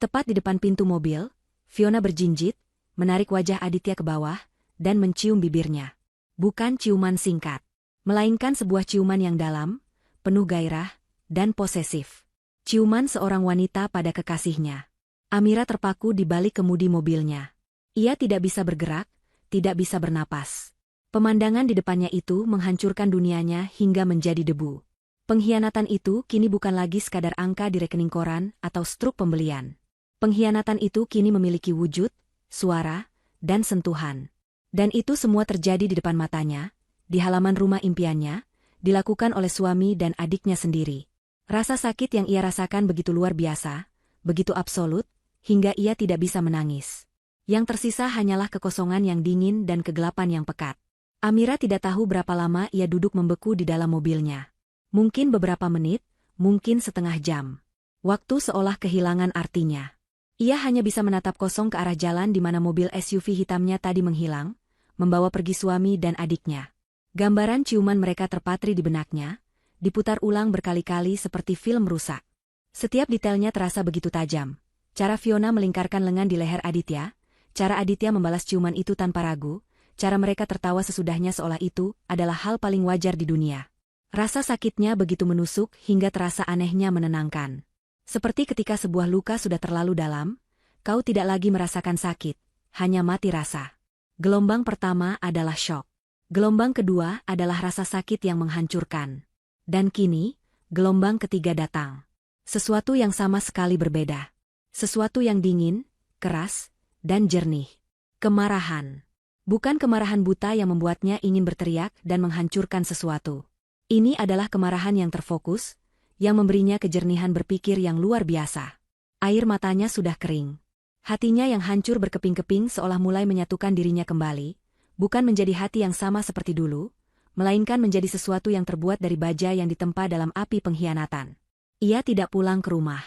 Tepat di depan pintu mobil, Fiona berjinjit, menarik wajah Aditya ke bawah, dan mencium bibirnya. Bukan ciuman singkat, melainkan sebuah ciuman yang dalam, penuh gairah, dan posesif. Ciuman seorang wanita pada kekasihnya. Amira terpaku di balik kemudi mobilnya. Ia tidak bisa bergerak, tidak bisa bernapas. Pemandangan di depannya itu menghancurkan dunianya hingga menjadi debu. Pengkhianatan itu kini bukan lagi sekadar angka di rekening koran atau struk pembelian. Pengkhianatan itu kini memiliki wujud, suara, dan sentuhan. Dan itu semua terjadi di depan matanya, di halaman rumah impiannya, dilakukan oleh suami dan adiknya sendiri. Rasa sakit yang ia rasakan begitu luar biasa, begitu absolut, hingga ia tidak bisa menangis. Yang tersisa hanyalah kekosongan yang dingin dan kegelapan yang pekat. Amira tidak tahu berapa lama ia duduk membeku di dalam mobilnya. Mungkin beberapa menit, mungkin setengah jam. Waktu seolah kehilangan artinya. Ia hanya bisa menatap kosong ke arah jalan di mana mobil SUV hitamnya tadi menghilang, membawa pergi suami dan adiknya. Gambaran ciuman mereka terpatri di benaknya, diputar ulang berkali-kali seperti film rusak. Setiap detailnya terasa begitu tajam. Cara Fiona melingkarkan lengan di leher Aditya, cara Aditya membalas ciuman itu tanpa ragu, cara mereka tertawa sesudahnya seolah itu adalah hal paling wajar di dunia. Rasa sakitnya begitu menusuk hingga terasa anehnya menenangkan. Seperti ketika sebuah luka sudah terlalu dalam, kau tidak lagi merasakan sakit, hanya mati rasa. Gelombang pertama adalah syok. Gelombang kedua adalah rasa sakit yang menghancurkan. Dan kini, gelombang ketiga datang. Sesuatu yang sama sekali berbeda. Sesuatu yang dingin, keras, dan jernih. Kemarahan. Bukan kemarahan buta yang membuatnya ingin berteriak dan menghancurkan sesuatu. Ini adalah kemarahan yang terfokus, yang memberinya kejernihan berpikir yang luar biasa. Air matanya sudah kering. Hatinya yang hancur berkeping-keping seolah mulai menyatukan dirinya kembali, bukan menjadi hati yang sama seperti dulu, melainkan menjadi sesuatu yang terbuat dari baja yang ditempa dalam api pengkhianatan. Ia tidak pulang ke rumah.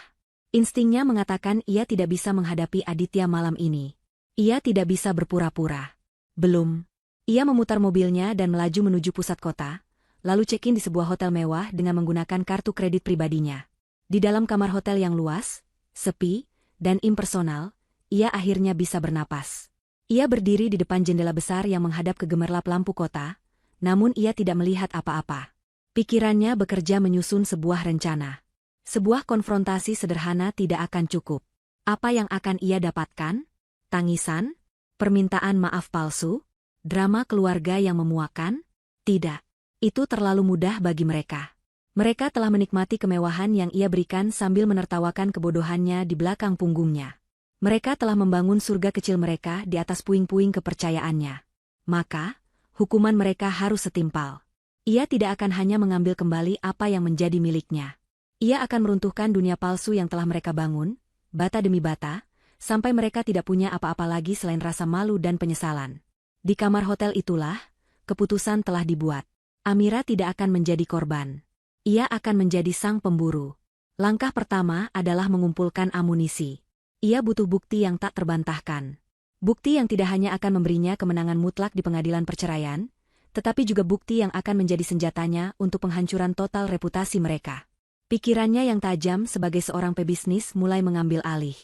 Instingnya mengatakan ia tidak bisa menghadapi Aditya malam ini. Ia tidak bisa berpura-pura. Belum. Ia memutar mobilnya dan melaju menuju pusat kota, lalu check-in di sebuah hotel mewah dengan menggunakan kartu kredit pribadinya. Di dalam kamar hotel yang luas, sepi, dan impersonal, ia akhirnya bisa bernapas. Ia berdiri di depan jendela besar yang menghadap ke gemerlap lampu kota, namun ia tidak melihat apa-apa. Pikirannya bekerja menyusun sebuah rencana. Sebuah konfrontasi sederhana tidak akan cukup. Apa yang akan ia dapatkan? Tangisan? Permintaan maaf palsu? Drama keluarga yang memuakan? Tidak. Itu terlalu mudah bagi mereka. Mereka telah menikmati kemewahan yang ia berikan sambil menertawakan kebodohannya di belakang punggungnya. Mereka telah membangun surga kecil mereka di atas puing-puing kepercayaannya. Maka, hukuman mereka harus setimpal. Ia tidak akan hanya mengambil kembali apa yang menjadi miliknya. Ia akan meruntuhkan dunia palsu yang telah mereka bangun, bata demi bata, sampai mereka tidak punya apa-apa lagi selain rasa malu dan penyesalan. Di kamar hotel itulah, keputusan telah dibuat. Amira tidak akan menjadi korban. Ia akan menjadi sang pemburu. Langkah pertama adalah mengumpulkan amunisi. Ia butuh bukti yang tak terbantahkan. Bukti yang tidak hanya akan memberinya kemenangan mutlak di pengadilan perceraian, tetapi juga bukti yang akan menjadi senjatanya untuk penghancuran total reputasi mereka. Pikirannya yang tajam sebagai seorang pebisnis mulai mengambil alih.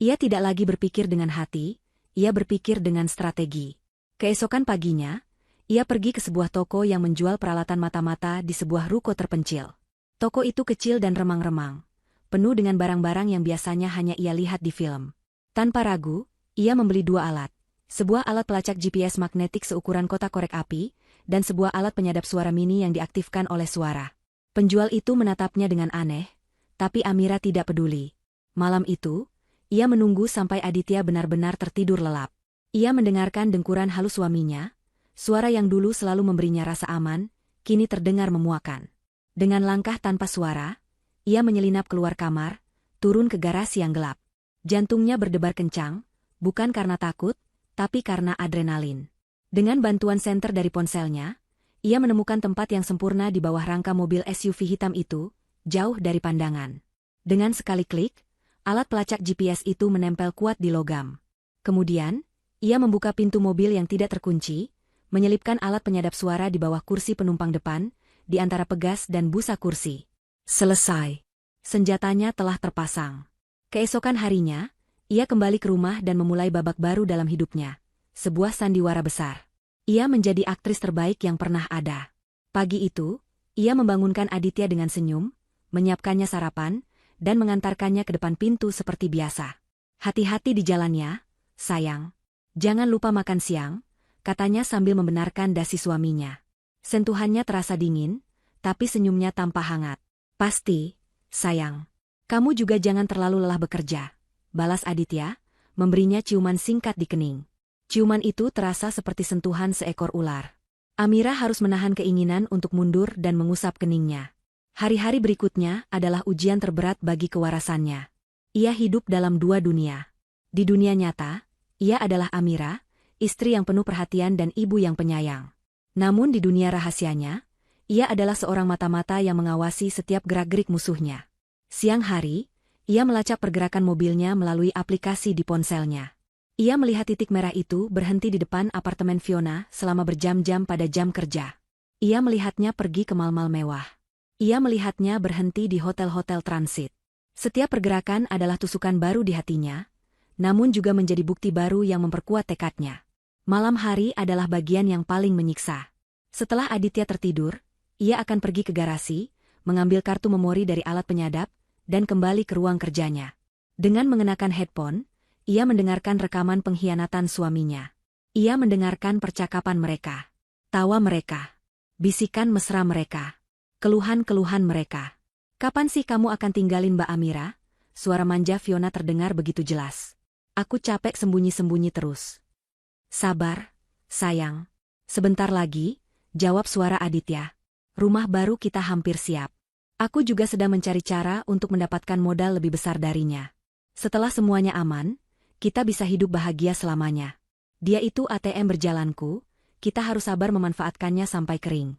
Ia tidak lagi berpikir dengan hati, ia berpikir dengan strategi. Keesokan paginya, ia pergi ke sebuah toko yang menjual peralatan mata-mata di sebuah ruko terpencil. Toko itu kecil dan remang-remang, penuh dengan barang-barang yang biasanya hanya ia lihat di film. Tanpa ragu, ia membeli 2 alat. Sebuah alat pelacak GPS magnetik seukuran kotak korek api, dan sebuah alat penyadap suara mini yang diaktifkan oleh suara. Penjual itu menatapnya dengan aneh, tapi Amira tidak peduli. Malam itu, ia menunggu sampai Aditya benar-benar tertidur lelap. Ia mendengarkan dengkuran halus suaminya, suara yang dulu selalu memberinya rasa aman, kini terdengar memuakan. Dengan langkah tanpa suara, ia menyelinap keluar kamar, turun ke garasi yang gelap. Jantungnya berdebar kencang, bukan karena takut, tapi karena adrenalin. Dengan bantuan senter dari ponselnya, ia menemukan tempat yang sempurna di bawah rangka mobil SUV hitam itu, jauh dari pandangan. Dengan sekali klik, alat pelacak GPS itu menempel kuat di logam. Kemudian, ia membuka pintu mobil yang tidak terkunci, menyelipkan alat penyadap suara di bawah kursi penumpang depan, di antara pegas dan busa kursi. Selesai. Senjatanya telah terpasang. Keesokan harinya, ia kembali ke rumah dan memulai babak baru dalam hidupnya. Sebuah sandiwara besar. Ia menjadi aktris terbaik yang pernah ada. Pagi itu, ia membangunkan Aditya dengan senyum, menyiapkannya sarapan, dan mengantarkannya ke depan pintu seperti biasa. Hati-hati di jalannya, sayang. Jangan lupa makan siang, katanya sambil membenarkan dasi suaminya. Sentuhannya terasa dingin, tapi senyumnya tampak hangat. Pasti, sayang. Kamu juga jangan terlalu lelah bekerja, balas Aditya, memberinya ciuman singkat di kening. Ciuman itu terasa seperti sentuhan seekor ular. Amira harus menahan keinginan untuk mundur dan mengusap keningnya. Hari-hari berikutnya adalah ujian terberat bagi kewarasannya. Ia hidup dalam 2 dunia. Di dunia nyata, ia adalah Amira, istri yang penuh perhatian dan ibu yang penyayang. Namun di dunia rahasianya, ia adalah seorang mata-mata yang mengawasi setiap gerak-gerik musuhnya. Siang hari, ia melacak pergerakan mobilnya melalui aplikasi di ponselnya. Ia melihat titik merah itu berhenti di depan apartemen Fiona selama berjam-jam pada jam kerja. Ia melihatnya pergi ke mal-mal mewah. Ia melihatnya berhenti di hotel-hotel transit. Setiap pergerakan adalah tusukan baru di hatinya, namun juga menjadi bukti baru yang memperkuat tekadnya. Malam hari adalah bagian yang paling menyiksa. Setelah Aditya tertidur, ia akan pergi ke garasi, mengambil kartu memori dari alat penyadap, dan kembali ke ruang kerjanya. Dengan mengenakan headphone, ia mendengarkan rekaman pengkhianatan suaminya. Ia mendengarkan percakapan mereka, tawa mereka, bisikan mesra mereka, keluhan-keluhan mereka. Kapan sih kamu akan tinggalin Mbak Amira? Suara manja Fiona terdengar begitu jelas. Aku capek sembunyi-sembunyi terus. Sabar, sayang. Sebentar lagi, jawab suara Aditya. Rumah baru kita hampir siap. Aku juga sedang mencari cara untuk mendapatkan modal lebih besar darinya. Setelah semuanya aman, kita bisa hidup bahagia selamanya. Dia itu ATM berjalanku, kita harus sabar memanfaatkannya sampai kering.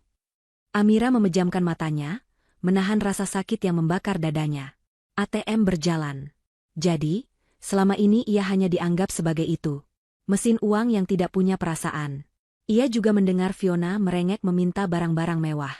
Amira memejamkan matanya, menahan rasa sakit yang membakar dadanya. ATM berjalan. Jadi, selama ini ia hanya dianggap sebagai itu. Mesin uang yang tidak punya perasaan. Ia juga mendengar Fiona merengek meminta barang-barang mewah.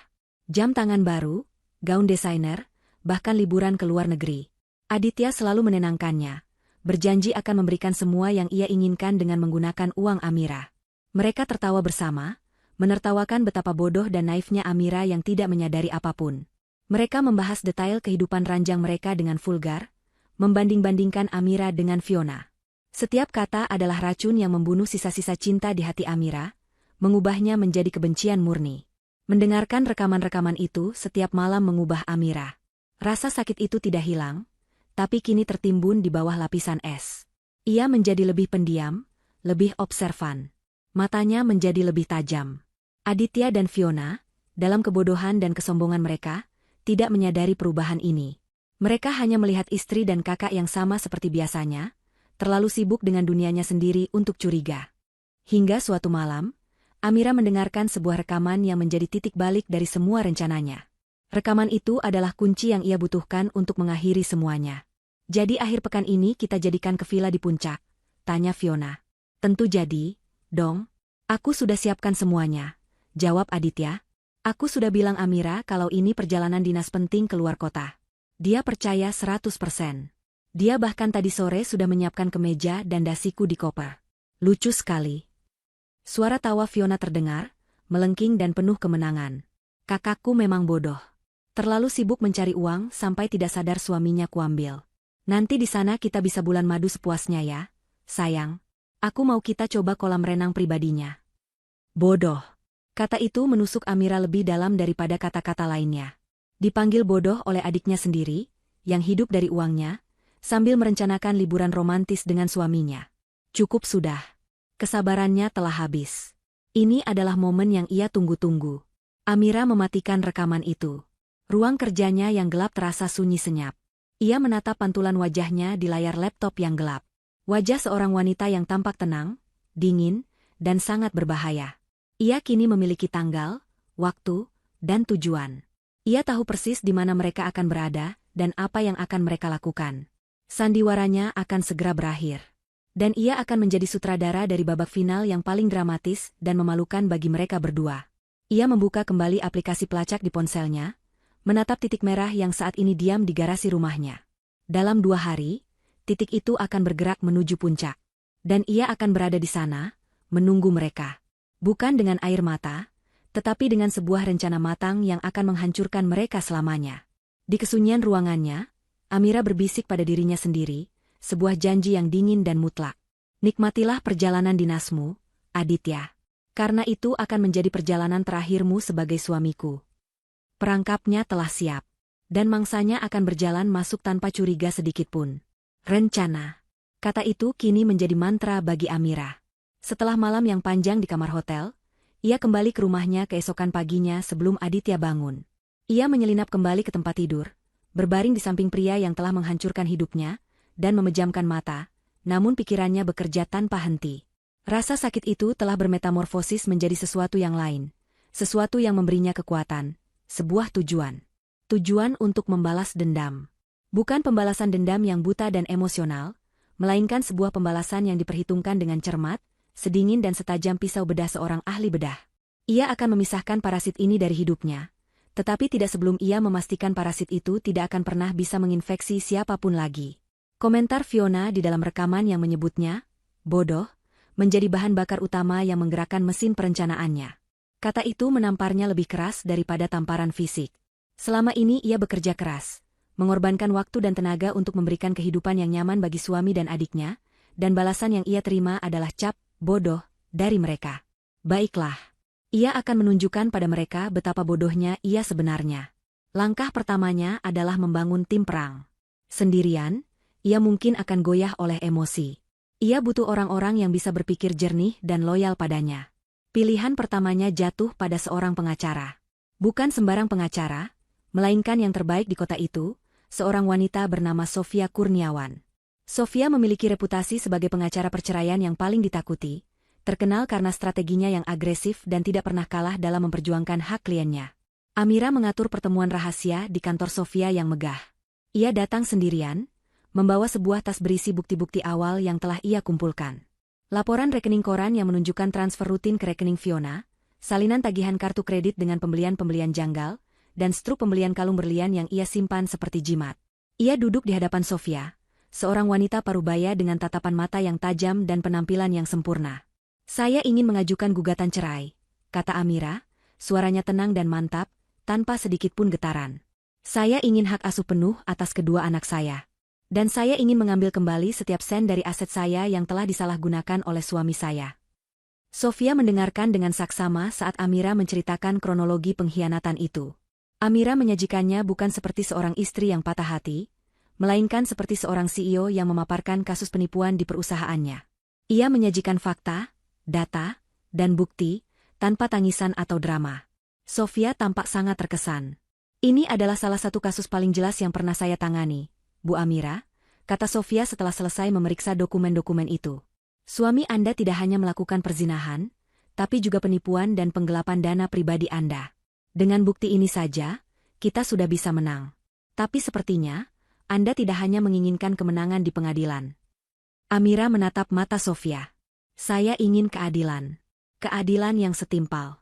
Jam tangan baru, gaun desainer, bahkan liburan ke luar negeri. Aditya selalu menenangkannya, berjanji akan memberikan semua yang ia inginkan dengan menggunakan uang Amira. Mereka tertawa bersama, menertawakan betapa bodoh dan naifnya Amira yang tidak menyadari apapun. Mereka membahas detail kehidupan ranjang mereka dengan vulgar, membanding-bandingkan Amira dengan Fiona. Setiap kata adalah racun yang membunuh sisa-sisa cinta di hati Amira, mengubahnya menjadi kebencian murni. Mendengarkan rekaman-rekaman itu setiap malam mengubah Amira. Rasa sakit itu tidak hilang, tapi kini tertimbun di bawah lapisan es. Ia menjadi lebih pendiam, lebih observan. Matanya menjadi lebih tajam. Aditya dan Fiona, dalam kebodohan dan kesombongan mereka, tidak menyadari perubahan ini. Mereka hanya melihat istri dan kakak yang sama seperti biasanya, terlalu sibuk dengan dunianya sendiri untuk curiga. Hingga suatu malam, Amira mendengarkan sebuah rekaman yang menjadi titik balik dari semua rencananya. Rekaman itu adalah kunci yang ia butuhkan untuk mengakhiri semuanya. "Jadi akhir pekan ini kita jadikan ke villa di puncak?" tanya Fiona. "Tentu jadi, dong. Aku sudah siapkan semuanya," jawab Aditya. "Aku sudah bilang Amira kalau ini perjalanan dinas penting keluar kota." Dia percaya 100%. Dia bahkan tadi sore sudah menyiapkan kemeja dan dasiku di koper. Lucu sekali. Suara tawa Fiona terdengar, melengking dan penuh kemenangan. "Kakakku memang bodoh. Terlalu sibuk mencari uang sampai tidak sadar suaminya kuambil. Nanti di sana kita bisa bulan madu sepuasnya ya, sayang. Aku mau kita coba kolam renang pribadinya." "Bodoh." Kata itu menusuk Amira lebih dalam daripada kata-kata lainnya. Dipanggil bodoh oleh adiknya sendiri, yang hidup dari uangnya, sambil merencanakan liburan romantis dengan suaminya. Cukup sudah. Kesabarannya telah habis. Ini adalah momen yang ia tunggu-tunggu. Amira mematikan rekaman itu. Ruang kerjanya yang gelap terasa sunyi senyap. Ia menatap pantulan wajahnya di layar laptop yang gelap. Wajah seorang wanita yang tampak tenang, dingin, dan sangat berbahaya. Ia kini memiliki tanggal, waktu, dan tujuan. Ia tahu persis di mana mereka akan berada dan apa yang akan mereka lakukan. Sandiwaranya akan segera berakhir. Dan ia akan menjadi sutradara dari babak final yang paling dramatis dan memalukan bagi mereka berdua. Ia membuka kembali aplikasi pelacak di ponselnya, menatap titik merah yang saat ini diam di garasi rumahnya. Dalam 2 hari, titik itu akan bergerak menuju puncak. Dan ia akan berada di sana, menunggu mereka. Bukan dengan air mata, tetapi dengan sebuah rencana matang yang akan menghancurkan mereka selamanya. Di kesunyian ruangannya, Amira berbisik pada dirinya sendiri, sebuah janji yang dingin dan mutlak. "Nikmatilah perjalanan dinasmu, Aditya. Karena itu akan menjadi perjalanan terakhirmu sebagai suamiku. Perangkapnya telah siap. Dan mangsanya akan berjalan masuk tanpa curiga sedikitpun." Rencana. Kata itu kini menjadi mantra bagi Amira. Setelah malam yang panjang di kamar hotel, ia kembali ke rumahnya keesokan paginya sebelum Aditya bangun. Ia menyelinap kembali ke tempat tidur, berbaring di samping pria yang telah menghancurkan hidupnya, dan memejamkan mata, namun pikirannya bekerja tanpa henti. Rasa sakit itu telah bermetamorfosis menjadi sesuatu yang lain, sesuatu yang memberinya kekuatan, sebuah tujuan. Tujuan untuk membalas dendam. Bukan pembalasan dendam yang buta dan emosional, melainkan sebuah pembalasan yang diperhitungkan dengan cermat, sedingin dan setajam pisau bedah seorang ahli bedah. Ia akan memisahkan parasit ini dari hidupnya, tetapi tidak sebelum ia memastikan parasit itu tidak akan pernah bisa menginfeksi siapapun lagi. Komentar Fiona di dalam rekaman yang menyebutnya, "bodoh," menjadi bahan bakar utama yang menggerakkan mesin perencanaannya. Kata itu menamparnya lebih keras daripada tamparan fisik. Selama ini ia bekerja keras, mengorbankan waktu dan tenaga untuk memberikan kehidupan yang nyaman bagi suami dan adiknya, dan balasan yang ia terima adalah cap bodoh dari mereka. Baiklah. Ia akan menunjukkan pada mereka betapa bodohnya ia sebenarnya. Langkah pertamanya adalah membangun tim perang. Sendirian, ia mungkin akan goyah oleh emosi. Ia butuh orang-orang yang bisa berpikir jernih dan loyal padanya. Pilihan pertamanya jatuh pada seorang pengacara. Bukan sembarang pengacara, melainkan yang terbaik di kota itu, seorang wanita bernama Sofia Kurniawan. Sofia memiliki reputasi sebagai pengacara perceraian yang paling ditakuti, terkenal karena strateginya yang agresif dan tidak pernah kalah dalam memperjuangkan hak kliennya. Amira mengatur pertemuan rahasia di kantor Sofia yang megah. Ia datang sendirian, membawa sebuah tas berisi bukti-bukti awal yang telah ia kumpulkan. Laporan rekening koran yang menunjukkan transfer rutin ke rekening Fiona, salinan tagihan kartu kredit dengan pembelian-pembelian janggal, dan struk pembelian kalung berlian yang ia simpan seperti jimat. Ia duduk di hadapan Sofia, seorang wanita parubaya dengan tatapan mata yang tajam dan penampilan yang sempurna. "Saya ingin mengajukan gugatan cerai," kata Amira, suaranya tenang dan mantap, tanpa sedikit pun getaran. "Saya ingin hak asuh penuh atas kedua anak saya." Dan saya ingin mengambil kembali setiap sen dari aset saya yang telah disalahgunakan oleh suami saya. Sofia mendengarkan dengan saksama saat Amira menceritakan kronologi pengkhianatan itu. Amira menyajikannya bukan seperti seorang istri yang patah hati, melainkan seperti seorang CEO yang memaparkan kasus penipuan di perusahaannya. Ia menyajikan fakta, data, dan bukti, tanpa tangisan atau drama. Sofia tampak sangat terkesan. Ini adalah salah satu kasus paling jelas yang pernah saya tangani, Bu Amira, kata Sofia setelah selesai memeriksa dokumen-dokumen itu. Suami Anda tidak hanya melakukan perzinahan, tapi juga penipuan dan penggelapan dana pribadi Anda. Dengan bukti ini saja, kita sudah bisa menang. Tapi sepertinya, Anda tidak hanya menginginkan kemenangan di pengadilan. Amira menatap mata Sofia. Saya ingin keadilan. Keadilan yang setimpal.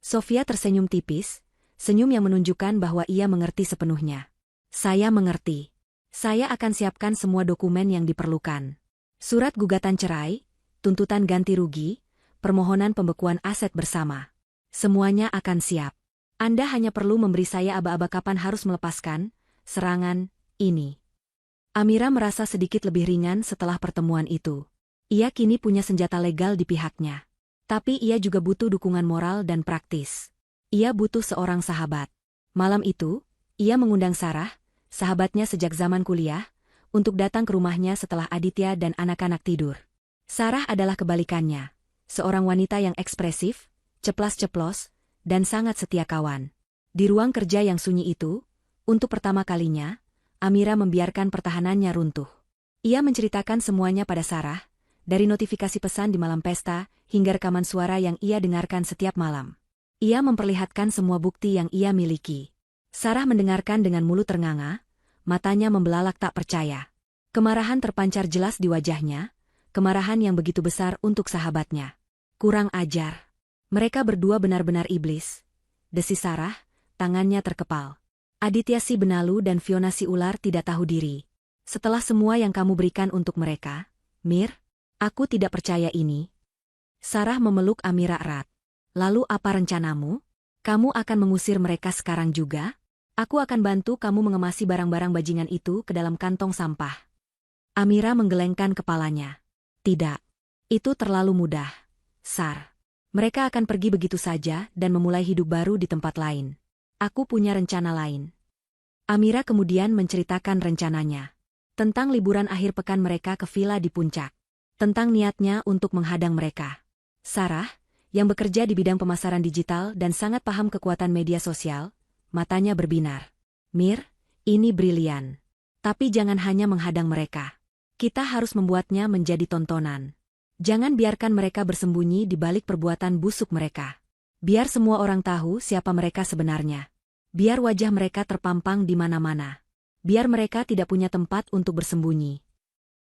Sofia tersenyum tipis, senyum yang menunjukkan bahwa ia mengerti sepenuhnya. Saya mengerti. Saya akan siapkan semua dokumen yang diperlukan. Surat gugatan cerai, tuntutan ganti rugi, permohonan pembekuan aset bersama. Semuanya akan siap. Anda hanya perlu memberi saya aba-aba kapan harus melepaskan serangan ini. Amira merasa sedikit lebih ringan setelah pertemuan itu. Ia kini punya senjata legal di pihaknya. Tapi ia juga butuh dukungan moral dan praktis. Ia butuh seorang sahabat. Malam itu, ia mengundang Sarah, sahabatnya sejak zaman kuliah, untuk datang ke rumahnya setelah Aditya dan anak-anak tidur. Sarah adalah kebalikannya, seorang wanita yang ekspresif, ceplas-ceplos, dan sangat setia kawan. Di ruang kerja yang sunyi itu, untuk pertama kalinya, Amira membiarkan pertahanannya runtuh. Ia menceritakan semuanya pada Sarah, dari notifikasi pesan di malam pesta, hingga rekaman suara yang ia dengarkan setiap malam. Ia memperlihatkan semua bukti yang ia miliki. Sarah mendengarkan dengan mulut ternganga, matanya membelalak tak percaya. Kemarahan terpancar jelas di wajahnya, kemarahan yang begitu besar untuk sahabatnya. Kurang ajar. Mereka berdua benar-benar iblis. Desis Sarah, tangannya terkepal. Aditya si benalu dan Fiona si ular tidak tahu diri. Setelah semua yang kamu berikan untuk mereka, Mir, aku tidak percaya ini. Sarah memeluk Amira erat. Lalu apa rencanamu? Kamu akan mengusir mereka sekarang juga? Aku akan bantu kamu mengemasi barang-barang bajingan itu ke dalam kantong sampah. Amira menggelengkan kepalanya. Tidak. Itu terlalu mudah, Sar. Mereka akan pergi begitu saja dan memulai hidup baru di tempat lain. Aku punya rencana lain. Amira kemudian menceritakan rencananya. Tentang liburan akhir pekan mereka ke villa di puncak. Tentang niatnya untuk menghadang mereka. Sarah, yang bekerja di bidang pemasaran digital dan sangat paham kekuatan media sosial, matanya berbinar. Mir, ini brilian. Tapi jangan hanya menghadang mereka. Kita harus membuatnya menjadi tontonan. Jangan biarkan mereka bersembunyi di balik perbuatan busuk mereka. Biar semua orang tahu siapa mereka sebenarnya. Biar wajah mereka terpampang di mana-mana. Biar mereka tidak punya tempat untuk bersembunyi.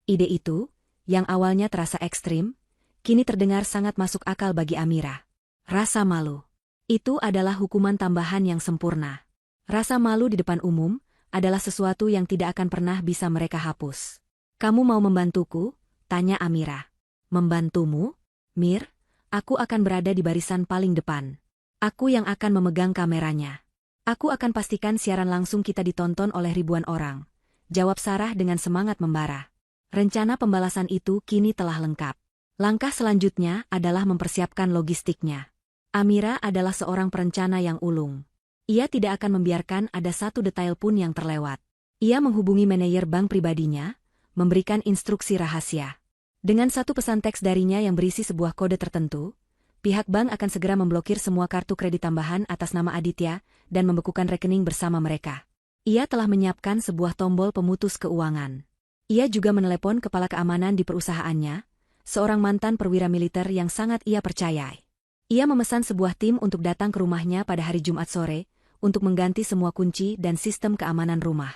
Ide itu, yang awalnya terasa ekstrim, kini terdengar sangat masuk akal bagi Amira. Rasa malu. Itu adalah hukuman tambahan yang sempurna. Rasa malu di depan umum adalah sesuatu yang tidak akan pernah bisa mereka hapus. Kamu mau membantuku? Tanya Amira. Membantumu? Mir, aku akan berada di barisan paling depan. Aku yang akan memegang kameranya. Aku akan pastikan siaran langsung kita ditonton oleh ribuan orang. Jawab Sarah dengan semangat membara. Rencana pembalasan itu kini telah lengkap. Langkah selanjutnya adalah mempersiapkan logistiknya. Amira adalah seorang perencana yang ulung. Ia tidak akan membiarkan ada satu detail pun yang terlewat. Ia menghubungi manajer bank pribadinya, memberikan instruksi rahasia. Dengan satu pesan teks darinya yang berisi sebuah kode tertentu, pihak bank akan segera memblokir semua kartu kredit tambahan atas nama Aditya dan membekukan rekening bersama mereka. Ia telah menyiapkan sebuah tombol pemutus keuangan. Ia juga menelepon kepala keamanan di perusahaannya, seorang mantan perwira militer yang sangat ia percayai. Ia memesan sebuah tim untuk datang ke rumahnya pada hari Jumat sore, untuk mengganti semua kunci dan sistem keamanan rumah.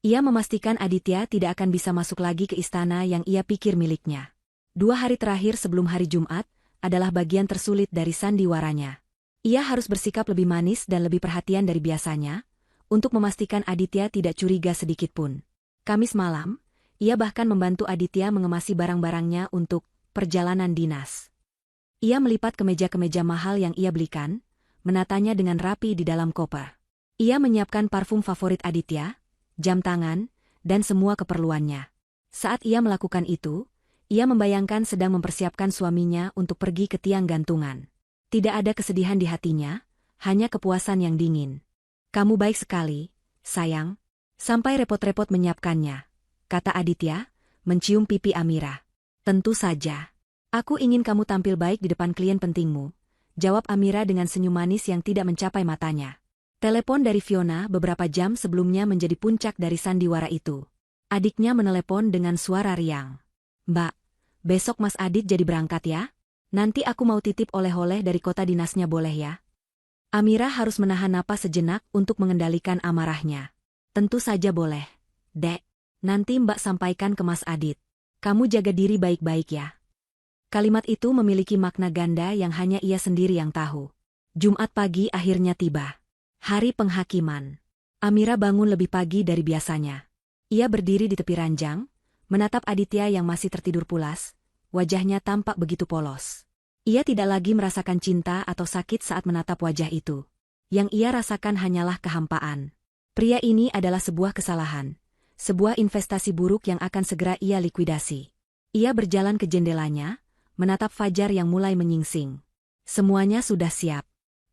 Ia memastikan Aditya tidak akan bisa masuk lagi ke istana yang ia pikir miliknya. 2 hari terakhir sebelum hari Jumat adalah bagian tersulit dari sandiwaranya. Ia harus bersikap lebih manis dan lebih perhatian dari biasanya, untuk memastikan Aditya tidak curiga sedikitpun. Kamis malam, ia bahkan membantu Aditya mengemasi barang-barangnya untuk perjalanan dinas. Ia melipat kemeja-kemeja mahal yang ia belikan, menatanya dengan rapi di dalam koper. Ia menyiapkan parfum favorit Aditya, jam tangan, dan semua keperluannya. Saat ia melakukan itu, ia membayangkan sedang mempersiapkan suaminya untuk pergi ke tiang gantungan. Tidak ada kesedihan di hatinya, hanya kepuasan yang dingin. "Kamu baik sekali, sayang. Sampai repot-repot menyiapkannya," kata Aditya, mencium pipi Amira. "Tentu saja. Aku ingin kamu tampil baik di depan klien pentingmu," jawab Amira dengan senyum manis yang tidak mencapai matanya. Telepon dari Fiona beberapa jam sebelumnya menjadi puncak dari sandiwara itu. Adiknya menelepon dengan suara riang. "Mbak, besok Mas Adit jadi berangkat ya? Nanti aku mau titip oleh-oleh dari kota dinasnya, boleh ya?" Amira harus menahan napas sejenak untuk mengendalikan amarahnya. "Tentu saja boleh, Dek. Nanti Mbak sampaikan ke Mas Adit. Kamu jaga diri baik-baik ya." Kalimat itu memiliki makna ganda yang hanya ia sendiri yang tahu. Jumat pagi akhirnya tiba. Hari penghakiman. Amira bangun lebih pagi dari biasanya. Ia berdiri di tepi ranjang, menatap Aditya yang masih tertidur pulas, wajahnya tampak begitu polos. Ia tidak lagi merasakan cinta atau sakit saat menatap wajah itu. Yang ia rasakan hanyalah kehampaan. Pria ini adalah sebuah kesalahan, sebuah investasi buruk yang akan segera ia likuidasi. Ia berjalan ke jendelanya, menatap fajar yang mulai menyingsing. Semuanya sudah siap.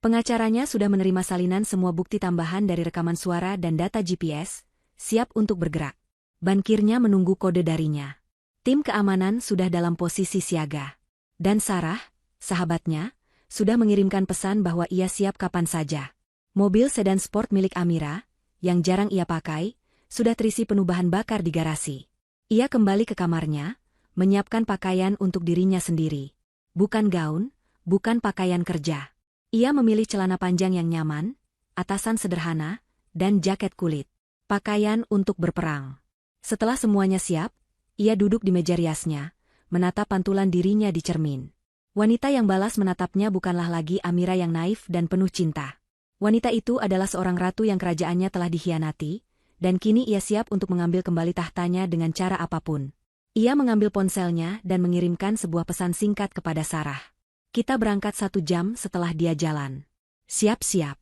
Pengacaranya sudah menerima salinan semua bukti tambahan dari rekaman suara dan data GPS, siap untuk bergerak. Bankirnya menunggu kode darinya. Tim keamanan sudah dalam posisi siaga. Dan Sarah, sahabatnya, sudah mengirimkan pesan bahwa ia siap kapan saja. Mobil sedan sport milik Amira, yang jarang ia pakai, sudah terisi penuh bahan bakar di garasi. Ia kembali ke kamarnya, menyiapkan pakaian untuk dirinya sendiri. Bukan gaun, bukan pakaian kerja. Ia memilih celana panjang yang nyaman, atasan sederhana, dan jaket kulit. Pakaian untuk berperang. Setelah semuanya siap, ia duduk di meja riasnya, menatap pantulan dirinya di cermin. Wanita yang balas menatapnya bukanlah lagi Amira yang naif dan penuh cinta. Wanita itu adalah seorang ratu yang kerajaannya telah dikhianati, dan kini ia siap untuk mengambil kembali tahtanya dengan cara apapun. Ia mengambil ponselnya dan mengirimkan sebuah pesan singkat kepada Sarah. "Kita berangkat 1 jam setelah dia jalan. Siap-siap.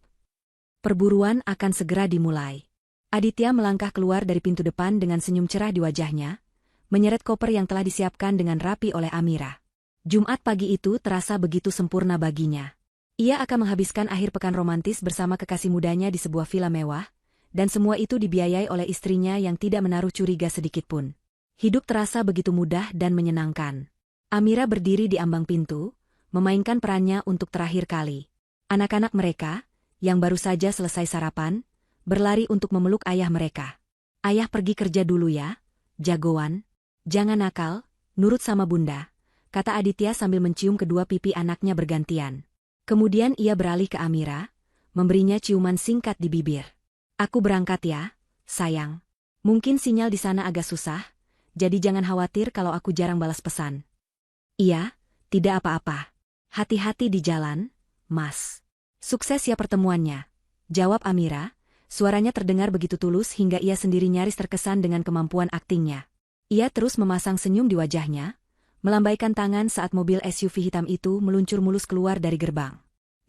Perburuan akan segera dimulai." Aditya melangkah keluar dari pintu depan dengan senyum cerah di wajahnya, menyeret koper yang telah disiapkan dengan rapi oleh Amira. Jumat pagi itu terasa begitu sempurna baginya. Ia akan menghabiskan akhir pekan romantis bersama kekasih mudanya di sebuah villa mewah, dan semua itu dibiayai oleh istrinya yang tidak menaruh curiga sedikitpun. Hidup terasa begitu mudah dan menyenangkan. Amira berdiri di ambang pintu, memainkan perannya untuk terakhir kali. Anak-anak mereka, yang baru saja selesai sarapan, berlari untuk memeluk ayah mereka. "Ayah pergi kerja dulu ya, jagoan. Jangan nakal, nurut sama bunda," kata Aditya sambil mencium kedua pipi anaknya bergantian. Kemudian ia beralih ke Amira, memberinya ciuman singkat di bibir. "Aku berangkat ya, sayang. Mungkin sinyal di sana agak susah, jadi jangan khawatir kalau aku jarang balas pesan." "Iya, tidak apa-apa. Hati-hati di jalan, Mas." "Sukses ya pertemuannya," jawab Amira, suaranya terdengar begitu tulus hingga ia sendiri nyaris terkesan dengan kemampuan aktingnya. Ia terus memasang senyum di wajahnya, melambaikan tangan saat mobil SUV hitam itu meluncur mulus keluar dari gerbang.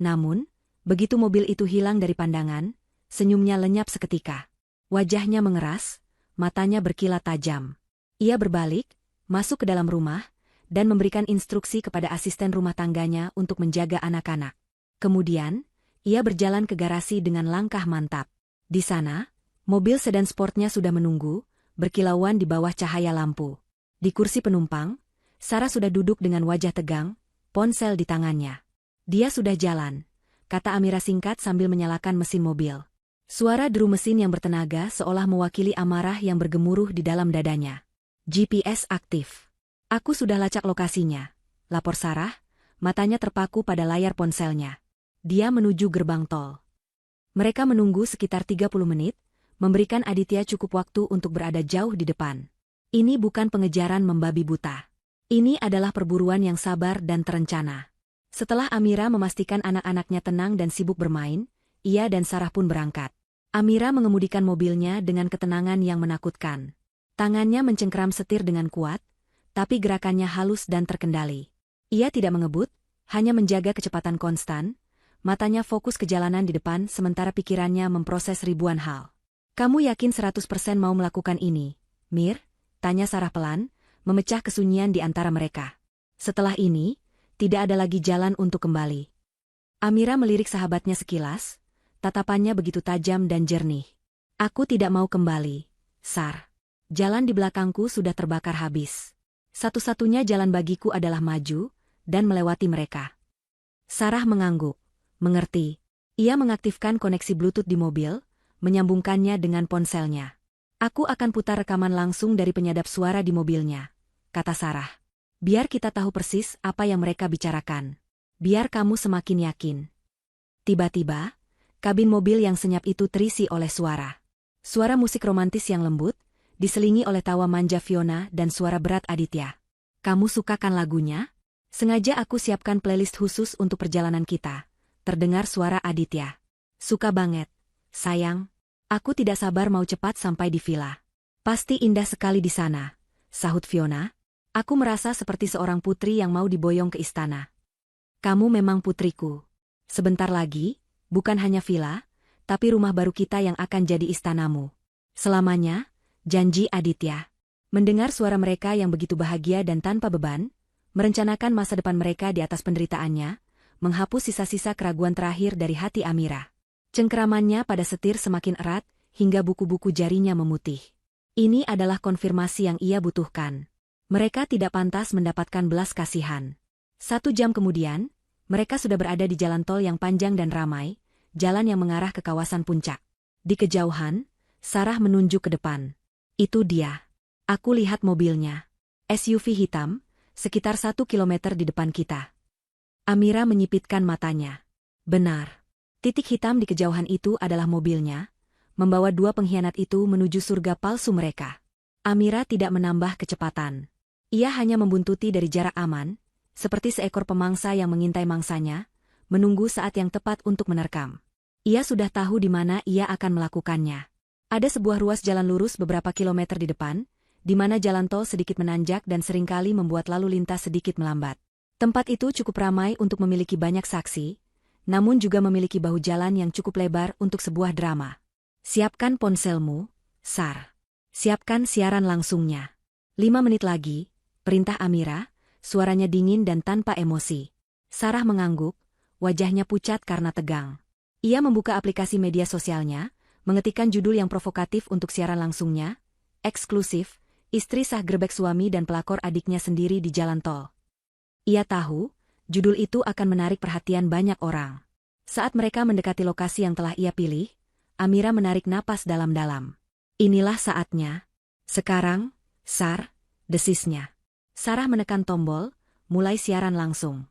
Namun, begitu mobil itu hilang dari pandangan, senyumnya lenyap seketika. Wajahnya mengeras, matanya berkilat tajam. Ia berbalik, masuk ke dalam rumah, dan memberikan instruksi kepada asisten rumah tangganya untuk menjaga anak-anak. Kemudian, ia berjalan ke garasi dengan langkah mantap. Di sana, mobil sedan sportnya sudah menunggu, berkilauan di bawah cahaya lampu. Di kursi penumpang, Sarah sudah duduk dengan wajah tegang, ponsel di tangannya. "Dia sudah jalan," kata Amira singkat sambil menyalakan mesin mobil. Suara deru mesin yang bertenaga seolah mewakili amarah yang bergemuruh di dalam dadanya. "GPS aktif. Aku sudah lacak lokasinya," lapor Sarah, matanya terpaku pada layar ponselnya. Dia menuju gerbang tol. Mereka menunggu sekitar 30 menit, memberikan Aditya cukup waktu untuk berada jauh di depan. Ini bukan pengejaran membabi buta. Ini adalah perburuan yang sabar dan terencana. Setelah Amira memastikan anak-anaknya tenang dan sibuk bermain, ia dan Sarah pun berangkat. Amira mengemudikan mobilnya dengan ketenangan yang menakutkan. Tangannya mencengkeram setir dengan kuat, tapi gerakannya halus dan terkendali. Ia tidak mengebut, hanya menjaga kecepatan konstan, matanya fokus ke jalanan di depan sementara pikirannya memproses ribuan hal. Kamu yakin 100% mau melakukan ini, Mir? Tanya Sarah pelan, memecah kesunyian di antara mereka. Setelah ini, tidak ada lagi jalan untuk kembali. Amira melirik sahabatnya sekilas, tatapannya begitu tajam dan jernih. Aku tidak mau kembali, Sar. Jalan di belakangku sudah terbakar habis. Satu-satunya jalan bagiku adalah maju dan melewati mereka. Sarah mengangguk. Mengerti. Ia mengaktifkan koneksi Bluetooth di mobil, menyambungkannya dengan ponselnya. Aku akan putar rekaman langsung dari penyadap suara di mobilnya, kata Sarah. Biar kita tahu persis apa yang mereka bicarakan. Biar kamu semakin yakin. Tiba-tiba, kabin mobil yang senyap itu terisi oleh suara. Suara musik romantis yang lembut, diselingi oleh tawa manja Fiona dan suara berat Aditya. Kamu sukakan lagunya? Sengaja aku siapkan playlist khusus untuk perjalanan kita. Terdengar suara Aditya. Suka banget, sayang. Aku tidak sabar mau cepat sampai di villa. Pasti indah sekali di sana, sahut Fiona. Aku merasa seperti seorang putri yang mau diboyong ke istana. Kamu memang putriku. Sebentar lagi, bukan hanya villa, tapi rumah baru kita yang akan jadi istanamu. Selamanya, janji Aditya. Mendengar suara mereka yang begitu bahagia dan tanpa beban, merencanakan masa depan mereka di atas penderitaannya, menghapus sisa-sisa keraguan terakhir dari hati Amira. Cengkeramannya pada setir semakin erat, hingga buku-buku jarinya memutih. Ini adalah konfirmasi yang ia butuhkan. Mereka tidak pantas mendapatkan belas kasihan. 1 jam kemudian, mereka sudah berada di jalan tol yang panjang dan ramai, jalan yang mengarah ke kawasan puncak. Di kejauhan, Sarah menunjuk ke depan. Itu dia. Aku lihat mobilnya. SUV hitam, sekitar 1 kilometer di depan kita. Amira menyipitkan matanya. Benar. Titik hitam di kejauhan itu adalah mobilnya, membawa 2 pengkhianat itu menuju surga palsu mereka. Amira tidak menambah kecepatan. Ia hanya membuntuti dari jarak aman, seperti seekor pemangsa yang mengintai mangsanya, menunggu saat yang tepat untuk menerkam. Ia sudah tahu di mana ia akan melakukannya. Ada sebuah ruas jalan lurus beberapa kilometer di depan, di mana jalan tol sedikit menanjak dan seringkali membuat lalu lintas sedikit melambat. Tempat itu cukup ramai untuk memiliki banyak saksi, namun juga memiliki bahu jalan yang cukup lebar untuk sebuah drama. Siapkan ponselmu, Sar. Siapkan siaran langsungnya. 5 menit lagi, perintah Amira, suaranya dingin dan tanpa emosi. Sarah mengangguk, wajahnya pucat karena tegang. Ia membuka aplikasi media sosialnya, mengetikkan judul yang provokatif untuk siaran langsungnya, eksklusif, istri sah gerbek suami dan pelakor adiknya sendiri di jalan tol. Ia tahu, judul itu akan menarik perhatian banyak orang. Saat mereka mendekati lokasi yang telah ia pilih, Amira menarik napas dalam-dalam. Inilah saatnya. Sekarang, Sar, desisnya. Sarah menekan tombol, mulai siaran langsung.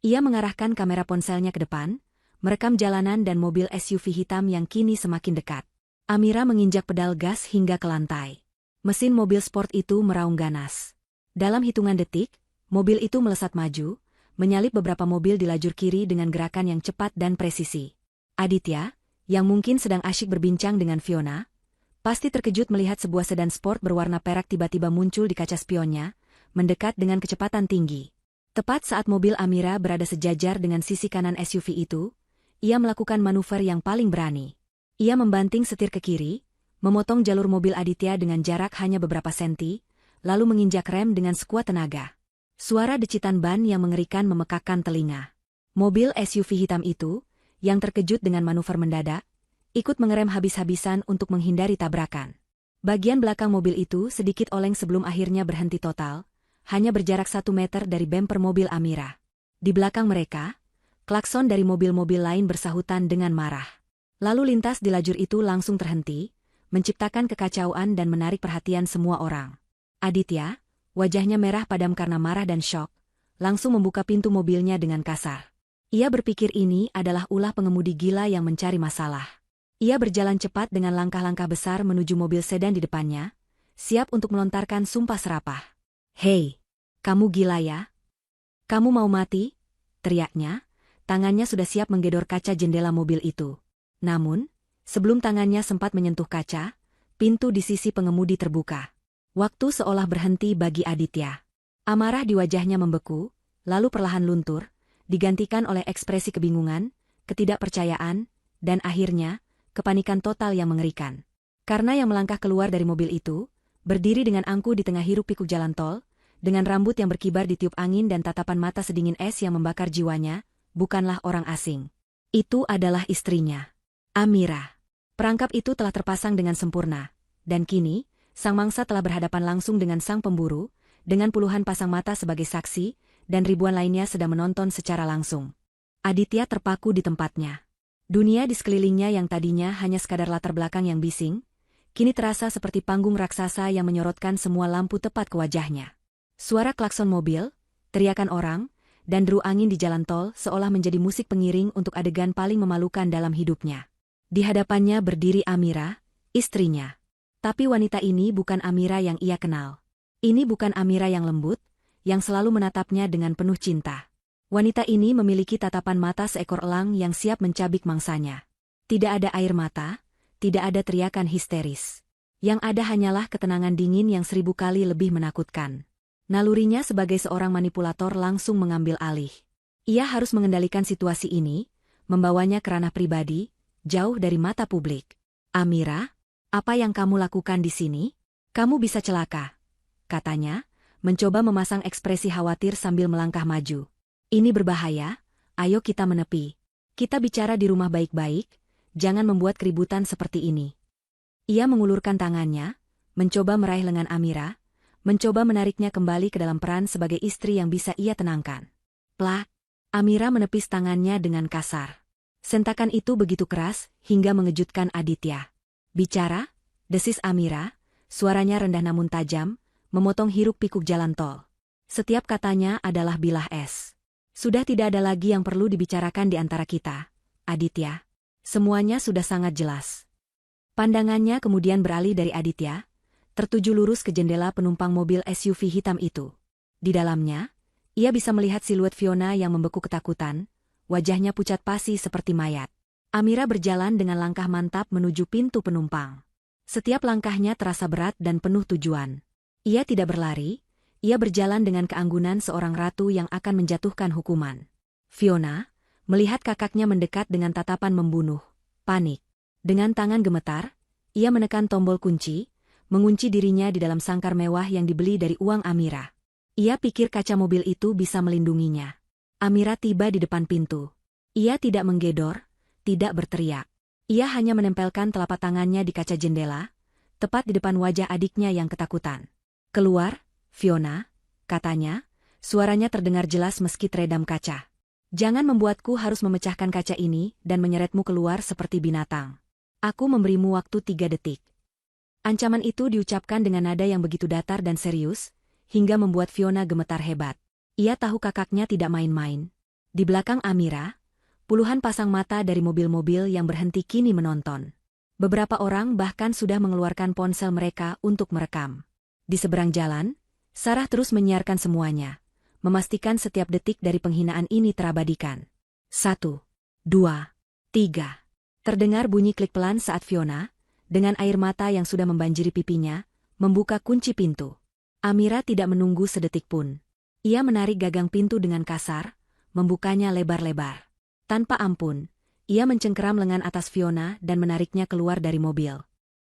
Ia mengarahkan kamera ponselnya ke depan, merekam jalanan dan mobil SUV hitam yang kini semakin dekat. Amira menginjak pedal gas hingga ke lantai. Mesin mobil sport itu meraung ganas. Dalam hitungan detik, mobil itu melesat maju, menyalip beberapa mobil di lajur kiri dengan gerakan yang cepat dan presisi. Aditya, yang mungkin sedang asyik berbincang dengan Fiona, pasti terkejut melihat sebuah sedan sport berwarna perak tiba-tiba muncul di kaca spionnya, mendekat dengan kecepatan tinggi. Tepat saat mobil Amira berada sejajar dengan sisi kanan SUV itu, ia melakukan manuver yang paling berani. Ia membanting setir ke kiri, memotong jalur mobil Aditya dengan jarak hanya beberapa senti, lalu menginjak rem dengan sekuat tenaga. Suara decitan ban yang mengerikan memekakkan telinga. Mobil SUV hitam itu, yang terkejut dengan manuver mendadak, ikut mengerem habis-habisan untuk menghindari tabrakan. Bagian belakang mobil itu sedikit oleng sebelum akhirnya berhenti total, hanya berjarak 1 meter dari bemper mobil Amira. Di belakang mereka, klakson dari mobil-mobil lain bersahutan dengan marah. Lalu lintas di lajur itu langsung terhenti, menciptakan kekacauan dan menarik perhatian semua orang. Aditya, wajahnya merah padam karena marah dan syok, langsung membuka pintu mobilnya dengan kasar. Ia berpikir ini adalah ulah pengemudi gila yang mencari masalah. Ia berjalan cepat dengan langkah-langkah besar menuju mobil sedan di depannya, siap untuk melontarkan sumpah serapah. "Hei, kamu gila ya? Kamu mau mati?" teriaknya, tangannya sudah siap menggedor kaca jendela mobil itu. Namun, sebelum tangannya sempat menyentuh kaca, pintu di sisi pengemudi terbuka. Waktu seolah berhenti bagi Aditya. Amarah di wajahnya membeku, lalu perlahan luntur, digantikan oleh ekspresi kebingungan, ketidakpercayaan, dan akhirnya, kepanikan total yang mengerikan. Karena yang melangkah keluar dari mobil itu, berdiri dengan angkuh di tengah hiruk-pikuk jalan tol, dengan rambut yang berkibar ditiup angin dan tatapan mata sedingin es yang membakar jiwanya, bukanlah orang asing. Itu adalah istrinya, Amira. Perangkap itu telah terpasang dengan sempurna, dan kini, sang mangsa telah berhadapan langsung dengan sang pemburu, dengan puluhan pasang mata sebagai saksi, dan ribuan lainnya sedang menonton secara langsung. Aditya terpaku di tempatnya. Dunia di sekelilingnya yang tadinya hanya sekadar latar belakang yang bising, kini terasa seperti panggung raksasa yang menyorotkan semua lampu tepat ke wajahnya. Suara klakson mobil, teriakan orang, dan deru angin di jalan tol seolah menjadi musik pengiring untuk adegan paling memalukan dalam hidupnya. Di hadapannya berdiri Amira, istrinya. Tapi wanita ini bukan Amira yang ia kenal. Ini bukan Amira yang lembut, yang selalu menatapnya dengan penuh cinta. Wanita ini memiliki tatapan mata seekor elang yang siap mencabik mangsanya. Tidak ada air mata, tidak ada teriakan histeris. Yang ada hanyalah ketenangan dingin yang 1000 kali lebih menakutkan. Nalurinya sebagai seorang manipulator langsung mengambil alih. Ia harus mengendalikan situasi ini, membawanya ke ranah pribadi, jauh dari mata publik. Amira, apa yang kamu lakukan di sini? Kamu bisa celaka, katanya, mencoba memasang ekspresi khawatir sambil melangkah maju. Ini berbahaya, ayo kita menepi. Kita bicara di rumah baik-baik, jangan membuat keributan seperti ini. Ia mengulurkan tangannya, mencoba meraih lengan Amira, mencoba menariknya kembali ke dalam peran sebagai istri yang bisa ia tenangkan. Plak! Amira menepis tangannya dengan kasar. Sentakan itu begitu keras, hingga mengejutkan Aditya. Bicara, desis Amira, suaranya rendah namun tajam, memotong hiruk-pikuk jalan tol. Setiap katanya adalah bilah es. Sudah tidak ada lagi yang perlu dibicarakan di antara kita, Aditya. Semuanya sudah sangat jelas. Pandangannya kemudian beralih dari Aditya, tertuju lurus ke jendela penumpang mobil SUV hitam itu. Di dalamnya, ia bisa melihat siluet Fiona yang membeku ketakutan, wajahnya pucat pasi seperti mayat. Amira berjalan dengan langkah mantap menuju pintu penumpang. Setiap langkahnya terasa berat dan penuh tujuan. Ia tidak berlari, ia berjalan dengan keanggunan seorang ratu yang akan menjatuhkan hukuman. Fiona, melihat kakaknya mendekat dengan tatapan membunuh, panik. Dengan tangan gemetar, ia menekan tombol kunci, mengunci dirinya di dalam sangkar mewah yang dibeli dari uang Amira. Ia pikir kaca mobil itu bisa melindunginya. Amira tiba di depan pintu. Ia tidak menggedor, tidak berteriak. Ia hanya menempelkan telapak tangannya di kaca jendela, tepat di depan wajah adiknya yang ketakutan. Keluar, Fiona, katanya, suaranya terdengar jelas meski teredam kaca. Jangan membuatku harus memecahkan kaca ini dan menyeretmu keluar seperti binatang. Aku memberimu waktu 3 detik. Ancaman itu diucapkan dengan nada yang begitu datar dan serius, hingga membuat Fiona gemetar hebat. Ia tahu kakaknya tidak main-main. Di belakang Amira, puluhan pasang mata dari mobil-mobil yang berhenti kini menonton. Beberapa orang bahkan sudah mengeluarkan ponsel mereka untuk merekam. Di seberang jalan, Sarah terus menyiarkan semuanya, memastikan setiap detik dari penghinaan ini terabadikan. 1, 2, 3. Terdengar bunyi klik pelan saat Fiona, dengan air mata yang sudah membanjiri pipinya, membuka kunci pintu. Amira tidak menunggu sedetik pun. Ia menarik gagang pintu dengan kasar, membukanya lebar-lebar. Tanpa ampun, ia mencengkeram lengan atas Fiona dan menariknya keluar dari mobil.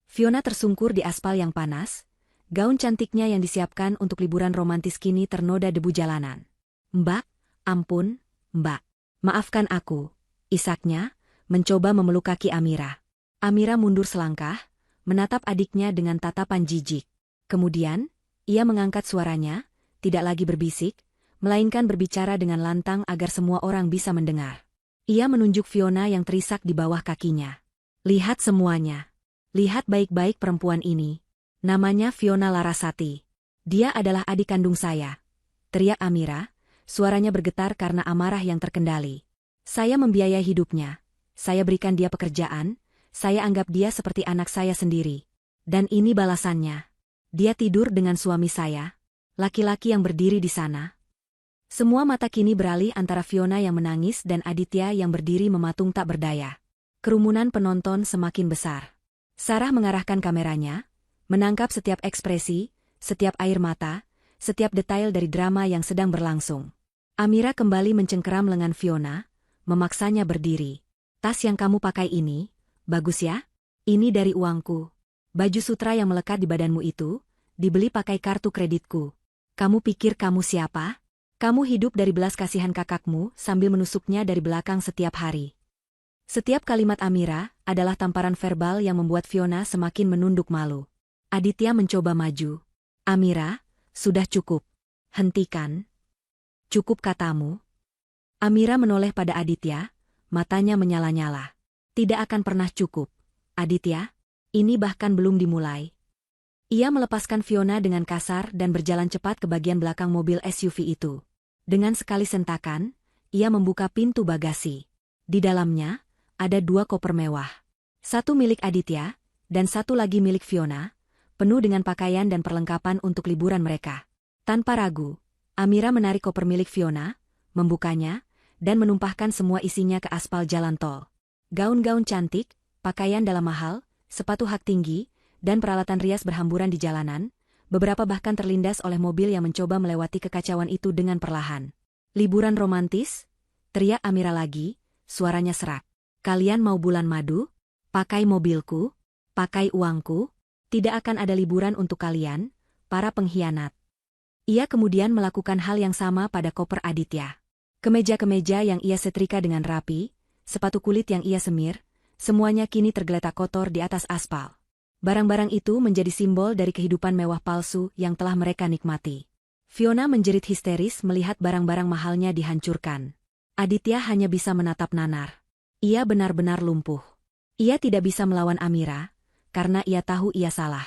Fiona tersungkur di aspal yang panas, gaun cantiknya yang disiapkan untuk liburan romantis kini ternoda debu jalanan. "Mbak, ampun, Mbak. Maafkan aku," isaknya, mencoba memeluk kaki Amira. Amira mundur selangkah, menatap adiknya dengan tatapan jijik. Kemudian, ia mengangkat suaranya, tidak lagi berbisik, melainkan berbicara dengan lantang agar semua orang bisa mendengar. Ia menunjuk Fiona yang terisak di bawah kakinya. "Lihat semuanya. Lihat baik-baik perempuan ini. Namanya Fiona Larasati. Dia adalah adik kandung saya," teriak Amira, suaranya bergetar karena amarah yang terkendali. "Saya membiayai hidupnya. Saya berikan dia pekerjaan. Saya anggap dia seperti anak saya sendiri. Dan ini balasannya. Dia tidur dengan suami saya, laki-laki yang berdiri di sana." Semua mata kini beralih antara Fiona yang menangis dan Aditya yang berdiri mematung tak berdaya. Kerumunan penonton semakin besar. Sarah mengarahkan kameranya, menangkap setiap ekspresi, setiap air mata, setiap detail dari drama yang sedang berlangsung. Amira kembali mencengkeram lengan Fiona, memaksanya berdiri. "Tas yang kamu pakai ini, bagus ya? Ini dari uangku. Baju sutra yang melekat di badanmu itu, dibeli pakai kartu kreditku. Kamu pikir kamu siapa? Kamu hidup dari belas kasihan kakakmu sambil menusuknya dari belakang setiap hari. Setiap kalimat Amira adalah tamparan verbal yang membuat Fiona semakin menunduk malu. Aditya mencoba maju. Amira, sudah cukup. Hentikan. Cukup katamu. Amira menoleh pada Aditya, matanya menyala-nyala. Tidak akan pernah cukup. Aditya, ini bahkan belum dimulai. Ia melepaskan Fiona dengan kasar dan berjalan cepat ke bagian belakang mobil SUV itu. Dengan sekali sentakan, ia membuka pintu bagasi. Di dalamnya, ada 2 koper mewah. Satu milik Aditya, dan satu lagi milik Fiona, penuh dengan pakaian dan perlengkapan untuk liburan mereka. Tanpa ragu, Amira menarik koper milik Fiona, membukanya, dan menumpahkan semua isinya ke aspal jalan tol. Gaun-gaun cantik, pakaian dalam mahal, sepatu hak tinggi, dan peralatan rias berhamburan di jalanan, beberapa bahkan terlindas oleh mobil yang mencoba melewati kekacauan itu dengan perlahan. Liburan romantis? Teriak Amira lagi, suaranya serak. Kalian mau bulan madu? Pakai mobilku? Pakai uangku? Tidak akan ada liburan untuk kalian, para pengkhianat. Ia kemudian melakukan hal yang sama pada koper Aditya. Kemeja-kemeja yang ia setrika dengan rapi, sepatu kulit yang ia semir, semuanya kini tergeletak kotor di atas aspal. Barang-barang itu menjadi simbol dari kehidupan mewah palsu yang telah mereka nikmati. Fiona menjerit histeris melihat barang-barang mahalnya dihancurkan. Aditya hanya bisa menatap nanar. Ia benar-benar lumpuh. Ia tidak bisa melawan Amira, karena ia tahu ia salah.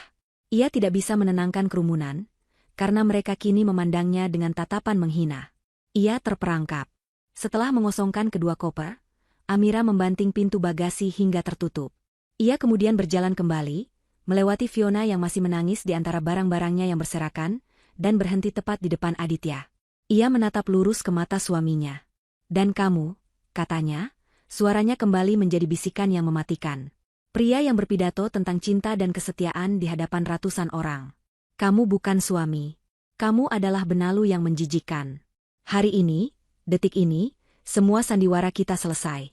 Ia tidak bisa menenangkan kerumunan, karena mereka kini memandangnya dengan tatapan menghina. Ia terperangkap. Setelah mengosongkan kedua koper, Amira membanting pintu bagasi hingga tertutup. Ia kemudian berjalan kembali, melewati Fiona yang masih menangis di antara barang-barangnya yang berserakan, dan berhenti tepat di depan Aditya. Ia menatap lurus ke mata suaminya. Dan kamu, katanya, suaranya kembali menjadi bisikan yang mematikan. Pria yang berpidato tentang cinta dan kesetiaan di hadapan ratusan orang. Kamu bukan suami. Kamu adalah benalu yang menjijikkan. Hari ini, detik ini, semua sandiwara kita selesai.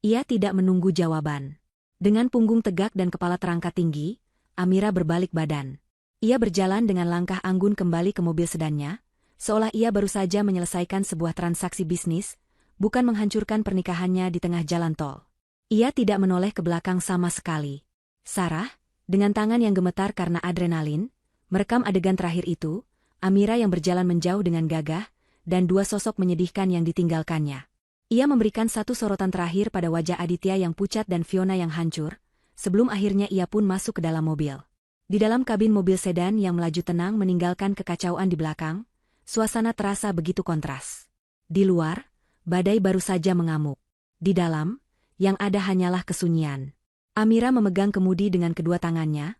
Ia tidak menunggu jawaban. Dengan punggung tegak dan kepala terangkat tinggi, Amira berbalik badan. Ia berjalan dengan langkah anggun kembali ke mobil sedannya, seolah ia baru saja menyelesaikan sebuah transaksi bisnis, bukan menghancurkan pernikahannya di tengah jalan tol. Ia tidak menoleh ke belakang sama sekali. Sarah, dengan tangan yang gemetar karena adrenalin, merekam adegan terakhir itu, Amira yang berjalan menjauh dengan gagah, dan 2 sosok menyedihkan yang ditinggalkannya. Ia memberikan satu sorotan terakhir pada wajah Aditya yang pucat dan Fiona yang hancur, sebelum akhirnya ia pun masuk ke dalam mobil. Di dalam kabin mobil sedan yang melaju tenang meninggalkan kekacauan di belakang, suasana terasa begitu kontras. Di luar, badai baru saja mengamuk. Di dalam, yang ada hanyalah kesunyian. Amira memegang kemudi dengan kedua tangannya,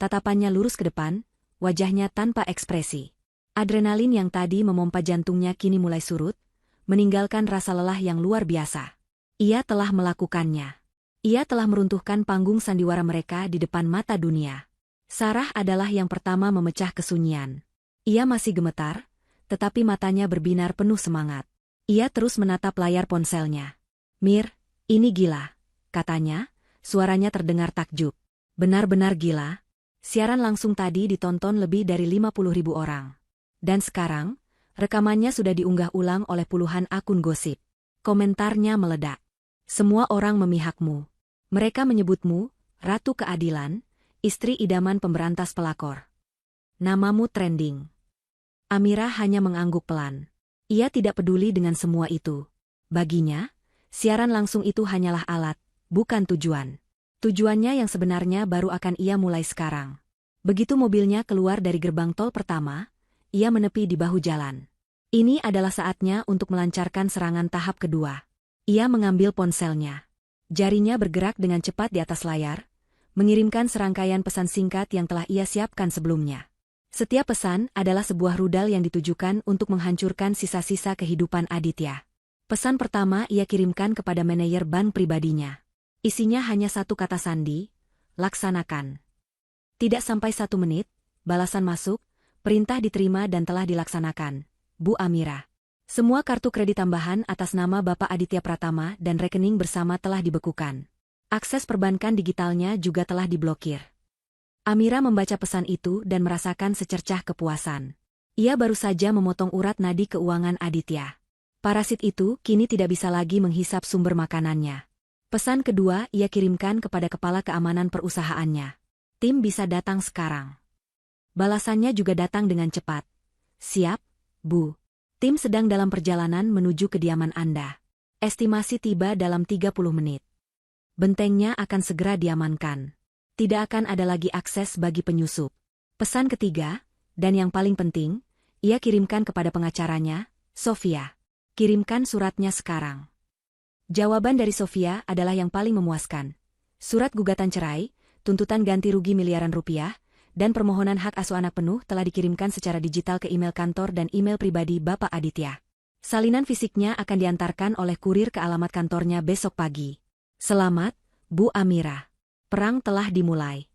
tatapannya lurus ke depan, wajahnya tanpa ekspresi. Adrenalin yang tadi memompa jantungnya kini mulai surut, meninggalkan rasa lelah yang luar biasa. Ia telah melakukannya. Ia telah meruntuhkan panggung sandiwara mereka di depan mata dunia. Sarah adalah yang pertama memecah kesunyian. Ia masih gemetar, tetapi matanya berbinar penuh semangat. Ia terus menatap layar ponselnya. Mir, ini gila, katanya, suaranya terdengar takjub. Benar-benar gila. Siaran langsung tadi ditonton lebih dari 50.000 orang. Dan sekarang, rekamannya sudah diunggah ulang oleh puluhan akun gosip. Komentarnya meledak. Semua orang memihakmu. Mereka menyebutmu, Ratu Keadilan, istri idaman pemberantas pelakor. Namamu trending. Amira hanya mengangguk pelan. Ia tidak peduli dengan semua itu. Baginya, siaran langsung itu hanyalah alat, bukan tujuan. Tujuannya yang sebenarnya baru akan ia mulai sekarang. Begitu mobilnya keluar dari gerbang tol pertama, ia menepi di bahu jalan. Ini adalah saatnya untuk melancarkan serangan tahap kedua. Ia mengambil ponselnya. Jarinya bergerak dengan cepat di atas layar, mengirimkan serangkaian pesan singkat yang telah ia siapkan sebelumnya. Setiap pesan adalah sebuah rudal yang ditujukan untuk menghancurkan sisa-sisa kehidupan Aditya. Pesan pertama ia kirimkan kepada manajer bank pribadinya. Isinya hanya satu kata sandi, laksanakan. Tidak sampai 1 menit, balasan masuk, perintah diterima dan telah dilaksanakan, Bu Amira. Semua kartu kredit tambahan atas nama Bapak Aditya Pratama dan rekening bersama telah dibekukan. Akses perbankan digitalnya juga telah diblokir. Amira membaca pesan itu dan merasakan secercah kepuasan. Ia baru saja memotong urat nadi keuangan Aditya. Parasit itu kini tidak bisa lagi menghisap sumber makanannya. Pesan kedua ia kirimkan kepada kepala keamanan perusahaannya. Tim bisa datang sekarang. Balasannya juga datang dengan cepat. Siap, Bu. Tim sedang dalam perjalanan menuju kediaman Anda. Estimasi tiba dalam 30 menit. Bentengnya akan segera diamankan. Tidak akan ada lagi akses bagi penyusup. Pesan ketiga, dan yang paling penting, ia kirimkan kepada pengacaranya, Sofia. Kirimkan suratnya sekarang. Jawaban dari Sofia adalah yang paling memuaskan. Surat gugatan cerai, tuntutan ganti rugi miliaran rupiah, dan permohonan hak asuh anak penuh telah dikirimkan secara digital ke email kantor dan email pribadi Bapak Aditya. Salinan fisiknya akan diantarkan oleh kurir ke alamat kantornya besok pagi. Selamat, Bu Amira. Perang telah dimulai.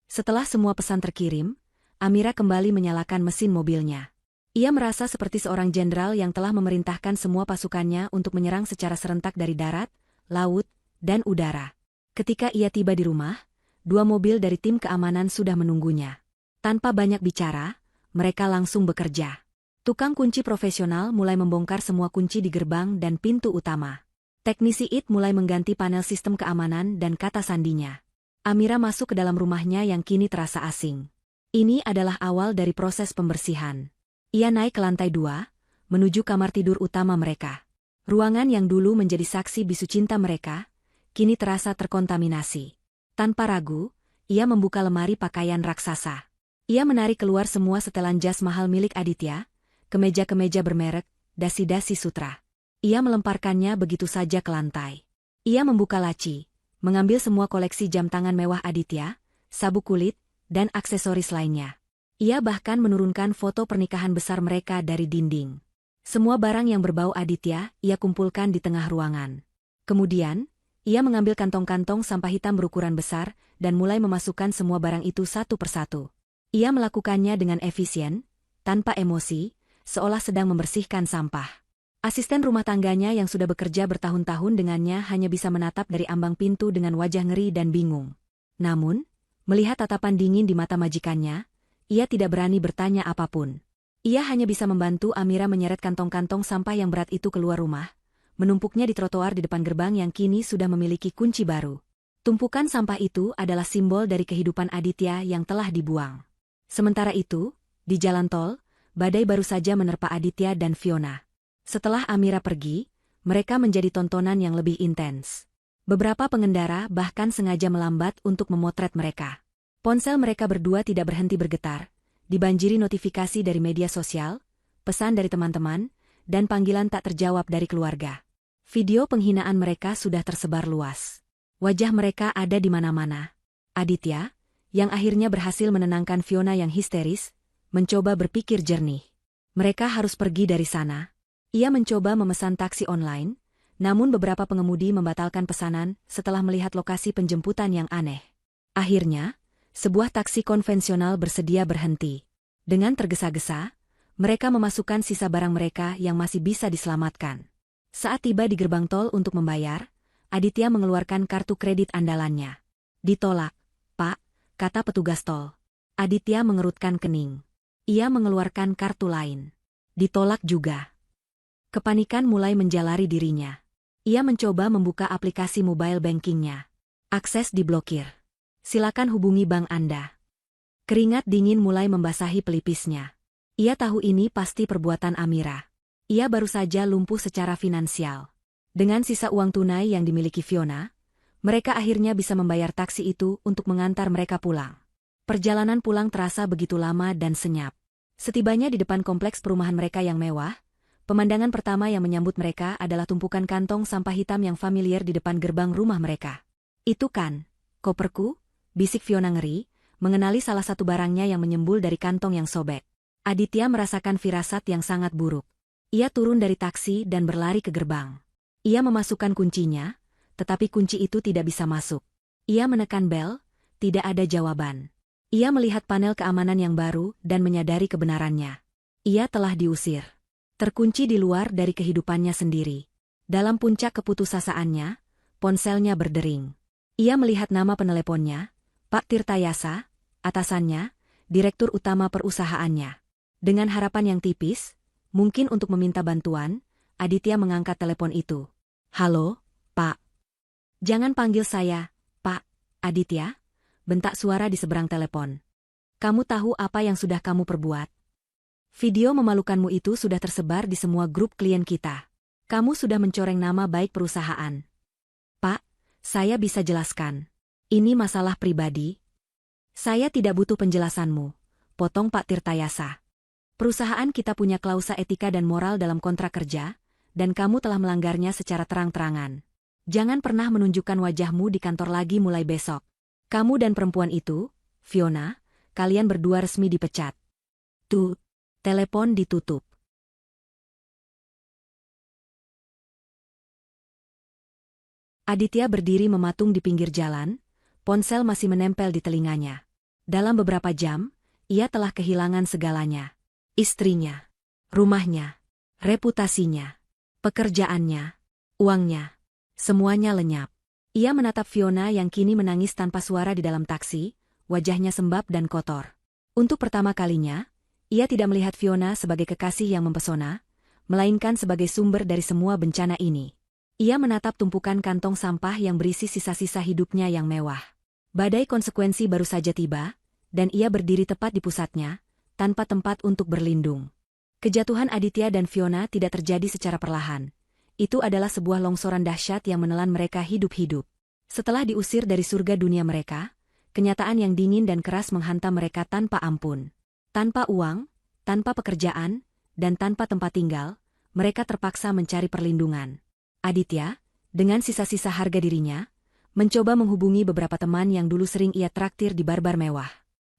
Setelah semua pesan terkirim, Amira kembali menyalakan mesin mobilnya. Ia merasa seperti seorang jenderal yang telah memerintahkan semua pasukannya untuk menyerang secara serentak dari darat, laut, dan udara. Ketika ia tiba di rumah, 2 mobil dari tim keamanan sudah menunggunya. Tanpa banyak bicara, mereka langsung bekerja. Tukang kunci profesional mulai membongkar semua kunci di gerbang dan pintu utama. Teknisi IT mulai mengganti panel sistem keamanan dan kata sandinya. Amira masuk ke dalam rumahnya yang kini terasa asing. Ini adalah awal dari proses pembersihan. Ia naik ke lantai 2, menuju kamar tidur utama mereka. Ruangan yang dulu menjadi saksi bisu cinta mereka, kini terasa terkontaminasi. Tanpa ragu, ia membuka lemari pakaian raksasa. Ia menarik keluar semua setelan jas mahal milik Aditya, kemeja-kemeja bermerek, dasi-dasi sutra. Ia melemparkannya begitu saja ke lantai. Ia membuka laci, mengambil semua koleksi jam tangan mewah Aditya, sabuk kulit, dan aksesoris lainnya. Ia bahkan menurunkan foto pernikahan besar mereka dari dinding. Semua barang yang berbau Aditya, ia kumpulkan di tengah ruangan. Kemudian, ia mengambil kantong-kantong sampah hitam berukuran besar, dan mulai memasukkan semua barang itu satu persatu. Ia melakukannya dengan efisien, tanpa emosi, seolah sedang membersihkan sampah. Asisten rumah tangganya yang sudah bekerja bertahun-tahun dengannya hanya bisa menatap dari ambang pintu dengan wajah ngeri dan bingung. Namun, melihat tatapan dingin di mata majikannya, ia tidak berani bertanya apapun. Ia hanya bisa membantu Amira menyeret kantong-kantong sampah yang berat itu keluar rumah, menumpuknya di trotoar di depan gerbang yang kini sudah memiliki kunci baru. Tumpukan sampah itu adalah simbol dari kehidupan Aditya yang telah dibuang. Sementara itu, di jalan tol, badai baru saja menerpa Aditya dan Fiona. Setelah Amira pergi, mereka menjadi tontonan yang lebih intens. Beberapa pengendara bahkan sengaja melambat untuk memotret mereka. Ponsel mereka berdua tidak berhenti bergetar, dibanjiri notifikasi dari media sosial, pesan dari teman-teman, dan panggilan tak terjawab dari keluarga. Video penghinaan mereka sudah tersebar luas. Wajah mereka ada di mana-mana. Aditya, yang akhirnya berhasil menenangkan Fiona yang histeris, mencoba berpikir jernih. Mereka harus pergi dari sana. Ia mencoba memesan taksi online, namun beberapa pengemudi membatalkan pesanan setelah melihat lokasi penjemputan yang aneh. Akhirnya, sebuah taksi konvensional bersedia berhenti. Dengan tergesa-gesa, mereka memasukkan sisa barang mereka yang masih bisa diselamatkan. Saat tiba di gerbang tol untuk membayar, Aditya mengeluarkan kartu kredit andalannya. Ditolak, Pak, kata petugas tol. Aditya mengerutkan kening. Ia mengeluarkan kartu lain. Ditolak juga. Kepanikan mulai menjalari dirinya. Ia mencoba membuka aplikasi mobile bankingnya. Akses diblokir. Silakan hubungi bank Anda. Keringat dingin mulai membasahi pelipisnya. Ia tahu ini pasti perbuatan Amira. Ia baru saja lumpuh secara finansial. Dengan sisa uang tunai yang dimiliki Fiona, mereka akhirnya bisa membayar taksi itu untuk mengantar mereka pulang. Perjalanan pulang terasa begitu lama dan senyap. Setibanya di depan kompleks perumahan mereka yang mewah, pemandangan pertama yang menyambut mereka adalah tumpukan kantong sampah hitam yang familiar di depan gerbang rumah mereka. Itu kan, koperku? Bisik Fiona ngeri, mengenali salah satu barangnya yang menyembul dari kantong yang sobek. Aditya merasakan firasat yang sangat buruk. Ia turun dari taksi dan berlari ke gerbang. Ia memasukkan kuncinya, tetapi kunci itu tidak bisa masuk. Ia menekan bel, tidak ada jawaban. Ia melihat panel keamanan yang baru dan menyadari kebenarannya. Ia telah diusir. Terkunci di luar dari kehidupannya sendiri. Dalam puncak keputusaasaannya, ponselnya berdering. Ia melihat nama peneleponnya, Pak Tirtayasa, atasannya, direktur utama perusahaannya. Dengan harapan yang tipis, mungkin untuk meminta bantuan, Aditya mengangkat telepon itu. "Halo, Pak." "Jangan panggil saya, Pak Aditya," bentak suara di seberang telepon. "Kamu tahu apa yang sudah kamu perbuat? Video memalukanmu itu sudah tersebar di semua grup klien kita. Kamu sudah mencoreng nama baik perusahaan." "Pak, saya bisa jelaskan. Ini masalah pribadi." "Saya tidak butuh penjelasanmu," potong Pak Tirtayasa. "Perusahaan kita punya klausa etika dan moral dalam kontrak kerja, dan kamu telah melanggarnya secara terang-terangan. Jangan pernah menunjukkan wajahmu di kantor lagi mulai besok. Kamu dan perempuan itu, Fiona, kalian berdua resmi dipecat." Tuh, telepon ditutup. Aditya berdiri mematung di pinggir jalan, ponsel masih menempel di telinganya. Dalam beberapa jam, ia telah kehilangan segalanya. Istrinya, rumahnya, reputasinya, pekerjaannya, uangnya, semuanya lenyap. Ia menatap Fiona yang kini menangis tanpa suara di dalam taksi, wajahnya sembab dan kotor. Untuk pertama kalinya, ia tidak melihat Fiona sebagai kekasih yang mempesona, melainkan sebagai sumber dari semua bencana ini. Ia menatap tumpukan kantong sampah yang berisi sisa-sisa hidupnya yang mewah. Badai konsekuensi baru saja tiba, dan ia berdiri tepat di pusatnya, tanpa tempat untuk berlindung. Kejatuhan Aditya dan Fiona tidak terjadi secara perlahan. Itu adalah sebuah longsoran dahsyat yang menelan mereka hidup-hidup. Setelah diusir dari surga dunia mereka, kenyataan yang dingin dan keras menghantam mereka tanpa ampun. Tanpa uang, tanpa pekerjaan, dan tanpa tempat tinggal, mereka terpaksa mencari perlindungan. Aditya, dengan sisa-sisa harga dirinya, mencoba menghubungi beberapa teman yang dulu sering ia traktir di bar-bar mewah.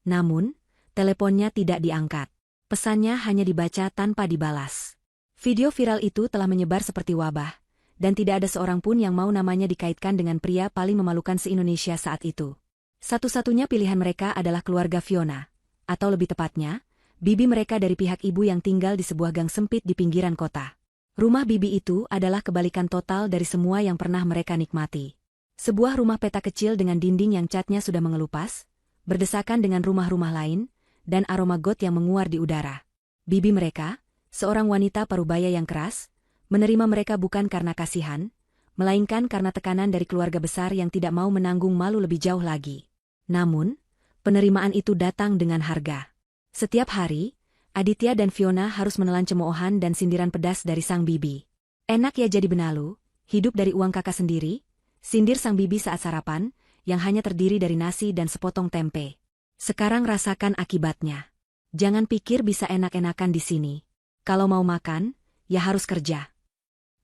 Namun, teleponnya tidak diangkat. Pesannya hanya dibaca tanpa dibalas. Video viral itu telah menyebar seperti wabah, dan tidak ada seorang pun yang mau namanya dikaitkan dengan pria paling memalukan se-Indonesia saat itu. Satu-satunya pilihan mereka adalah keluarga Fiona, atau lebih tepatnya, bibi mereka dari pihak ibu yang tinggal di sebuah gang sempit di pinggiran kota. Rumah bibi itu adalah kebalikan total dari semua yang pernah mereka nikmati. Sebuah rumah peta kecil dengan dinding yang catnya sudah mengelupas, berdesakan dengan rumah-rumah lain, dan aroma got yang menguar di udara. Bibi mereka, seorang wanita parubaya yang keras, menerima mereka bukan karena kasihan, melainkan karena tekanan dari keluarga besar yang tidak mau menanggung malu lebih jauh lagi. Namun, penerimaan itu datang dengan harga. Setiap hari, Aditya dan Fiona harus menelan cemoohan dan sindiran pedas dari sang bibi. "Enak ya jadi benalu, hidup dari uang kakak sendiri," sindir sang bibi saat sarapan, yang hanya terdiri dari nasi dan sepotong tempe. "Sekarang rasakan akibatnya. Jangan pikir bisa enak-enakan di sini. Kalau mau makan, ya harus kerja."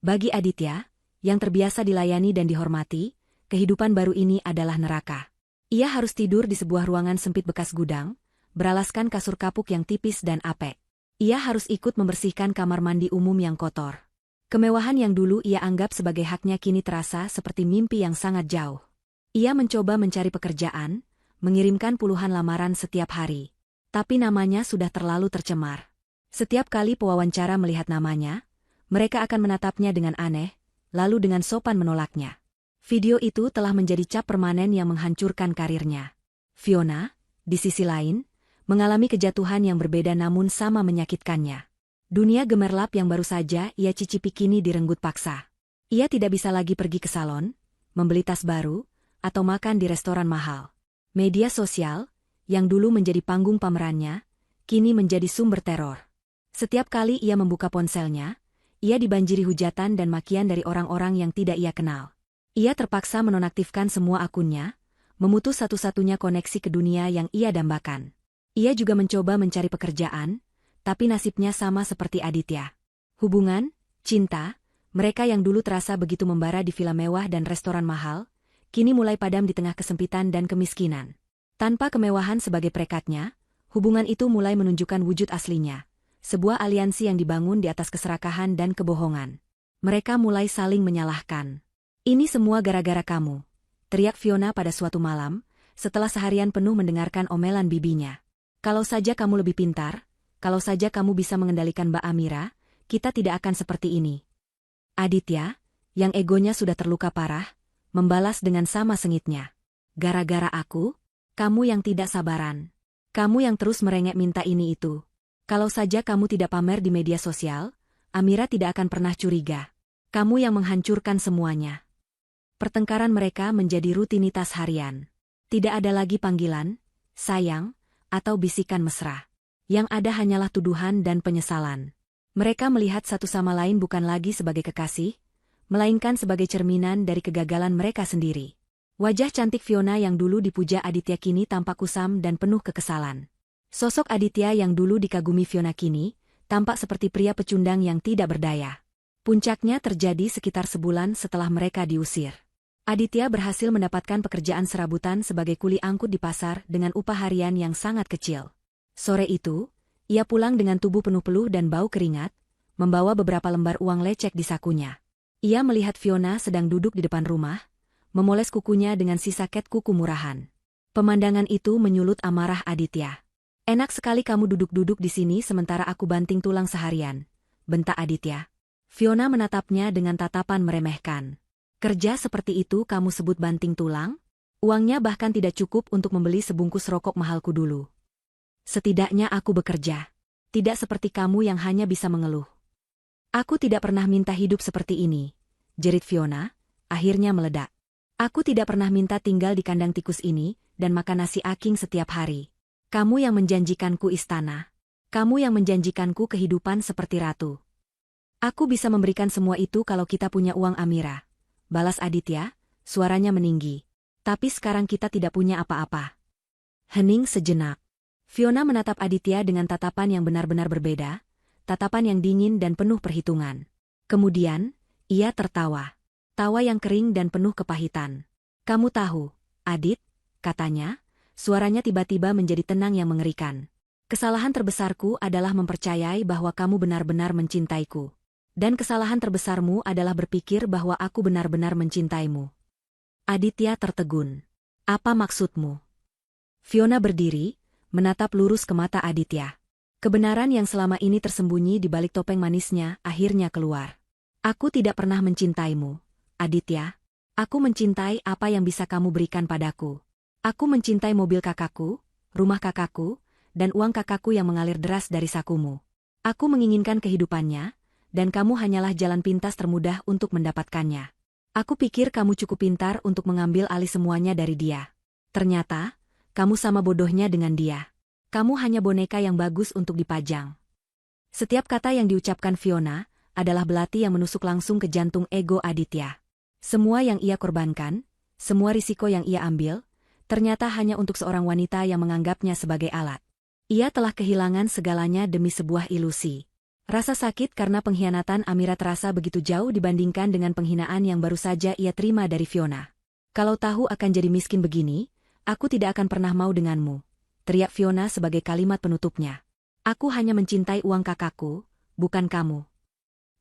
Bagi Aditya, yang terbiasa dilayani dan dihormati, kehidupan baru ini adalah neraka. Ia harus tidur di sebuah ruangan sempit bekas gudang, beralaskan kasur kapuk yang tipis dan apek. Ia harus ikut membersihkan kamar mandi umum yang kotor. Kemewahan yang dulu ia anggap sebagai haknya kini terasa seperti mimpi yang sangat jauh. Ia mencoba mencari pekerjaan, mengirimkan puluhan lamaran setiap hari. Tapi namanya sudah terlalu tercemar. Setiap kali pewawancara melihat namanya, mereka akan menatapnya dengan aneh, lalu dengan sopan menolaknya. Video itu telah menjadi cap permanen yang menghancurkan karirnya. Fiona, di sisi lain, mengalami kejatuhan yang berbeda namun sama menyakitkannya. Dunia gemerlap yang baru saja ia cicipi kini direnggut paksa. Ia tidak bisa lagi pergi ke salon, membeli tas baru, atau makan di restoran mahal. Media sosial, yang dulu menjadi panggung pamerannya, kini menjadi sumber teror. Setiap kali ia membuka ponselnya, ia dibanjiri hujatan dan makian dari orang-orang yang tidak ia kenal. Ia terpaksa menonaktifkan semua akunnya, memutus satu-satunya koneksi ke dunia yang ia dambakan. Ia juga mencoba mencari pekerjaan, tapi nasibnya sama seperti Aditya. Hubungan, cinta, mereka yang dulu terasa begitu membara di villa mewah dan restoran mahal, kini mulai padam di tengah kesempitan dan kemiskinan. Tanpa kemewahan sebagai perekatnya, hubungan itu mulai menunjukkan wujud aslinya. Sebuah aliansi yang dibangun di atas keserakahan dan kebohongan. Mereka mulai saling menyalahkan. "Ini semua gara-gara kamu," teriak Fiona pada suatu malam, setelah seharian penuh mendengarkan omelan bibinya. "Kalau saja kamu lebih pintar, kalau saja kamu bisa mengendalikan Mbak Amira, kita tidak akan seperti ini." Aditya, yang egonya sudah terluka parah, membalas dengan sama sengitnya. "Gara-gara aku? Kamu yang tidak sabaran. Kamu yang terus merengek minta ini itu. Kalau saja kamu tidak pamer di media sosial, Amira tidak akan pernah curiga. Kamu yang menghancurkan semuanya. Pertengkaran mereka menjadi rutinitas harian. Tidak ada lagi panggilan, sayang, atau bisikan mesra. Yang ada hanyalah tuduhan dan penyesalan. Mereka melihat satu sama lain bukan lagi sebagai kekasih, melainkan sebagai cerminan dari kegagalan mereka sendiri. Wajah cantik Fiona yang dulu dipuja Aditya kini tampak kusam dan penuh kekesalan. Sosok Aditya yang dulu dikagumi Fiona kini, tampak seperti pria pecundang yang tidak berdaya. Puncaknya terjadi sekitar sebulan setelah mereka diusir. Aditya berhasil mendapatkan pekerjaan serabutan sebagai kuli angkut di pasar dengan upah harian yang sangat kecil. Sore itu, ia pulang dengan tubuh penuh peluh dan bau keringat, membawa beberapa lembar uang lecek di sakunya. Ia melihat Fiona sedang duduk di depan rumah, memoles kukunya dengan sisa cat kuku murahan. Pemandangan itu menyulut amarah Aditya. Enak sekali kamu duduk-duduk di sini sementara aku banting tulang seharian, bentak Aditya. Fiona menatapnya dengan tatapan meremehkan. Kerja seperti itu kamu sebut banting tulang? Uangnya bahkan tidak cukup untuk membeli sebungkus rokok mahalku dulu. Setidaknya aku bekerja. Tidak seperti kamu yang hanya bisa mengeluh. Aku tidak pernah minta hidup seperti ini, jerit Fiona, akhirnya meledak. Aku tidak pernah minta tinggal di kandang tikus ini dan makan nasi aking setiap hari. Kamu yang menjanjikanku istana. Kamu yang menjanjikanku kehidupan seperti ratu. Aku bisa memberikan semua itu kalau kita punya uang Amira. Balas Aditya, suaranya meninggi. Tapi sekarang kita tidak punya apa-apa. Hening sejenak. Fiona menatap Aditya dengan tatapan yang benar-benar berbeda, tatapan yang dingin dan penuh perhitungan. Kemudian, ia tertawa. Tawa yang kering dan penuh kepahitan. Kamu tahu, Adit, katanya, suaranya tiba-tiba menjadi tenang yang mengerikan. Kesalahan terbesarku adalah mempercayai bahwa kamu benar-benar mencintaiku. Dan kesalahan terbesarmu adalah berpikir bahwa aku benar-benar mencintaimu. Aditya tertegun. Apa maksudmu? Fiona berdiri, menatap lurus ke mata Aditya. Kebenaran yang selama ini tersembunyi di balik topeng manisnya akhirnya keluar. Aku tidak pernah mencintaimu, Aditya. Aku mencintai apa yang bisa kamu berikan padaku. Aku mencintai mobil kakakku, rumah kakakku, dan uang kakakku yang mengalir deras dari sakumu. Aku menginginkan kehidupannya, dan kamu hanyalah jalan pintas termudah untuk mendapatkannya. Aku pikir kamu cukup pintar untuk mengambil alih semuanya dari dia. Ternyata, kamu sama bodohnya dengan dia. Kamu hanya boneka yang bagus untuk dipajang. Setiap kata yang diucapkan Fiona adalah belati yang menusuk langsung ke jantung ego Aditya. Semua yang ia korbankan, semua risiko yang ia ambil, ternyata hanya untuk seorang wanita yang menganggapnya sebagai alat. Ia telah kehilangan segalanya demi sebuah ilusi. Rasa sakit karena pengkhianatan Amira terasa begitu jauh dibandingkan dengan penghinaan yang baru saja ia terima dari Fiona. Kalau tahu akan jadi miskin begini, aku tidak akan pernah mau denganmu, teriak Fiona sebagai kalimat penutupnya. Aku hanya mencintai uang kakakku, bukan kamu.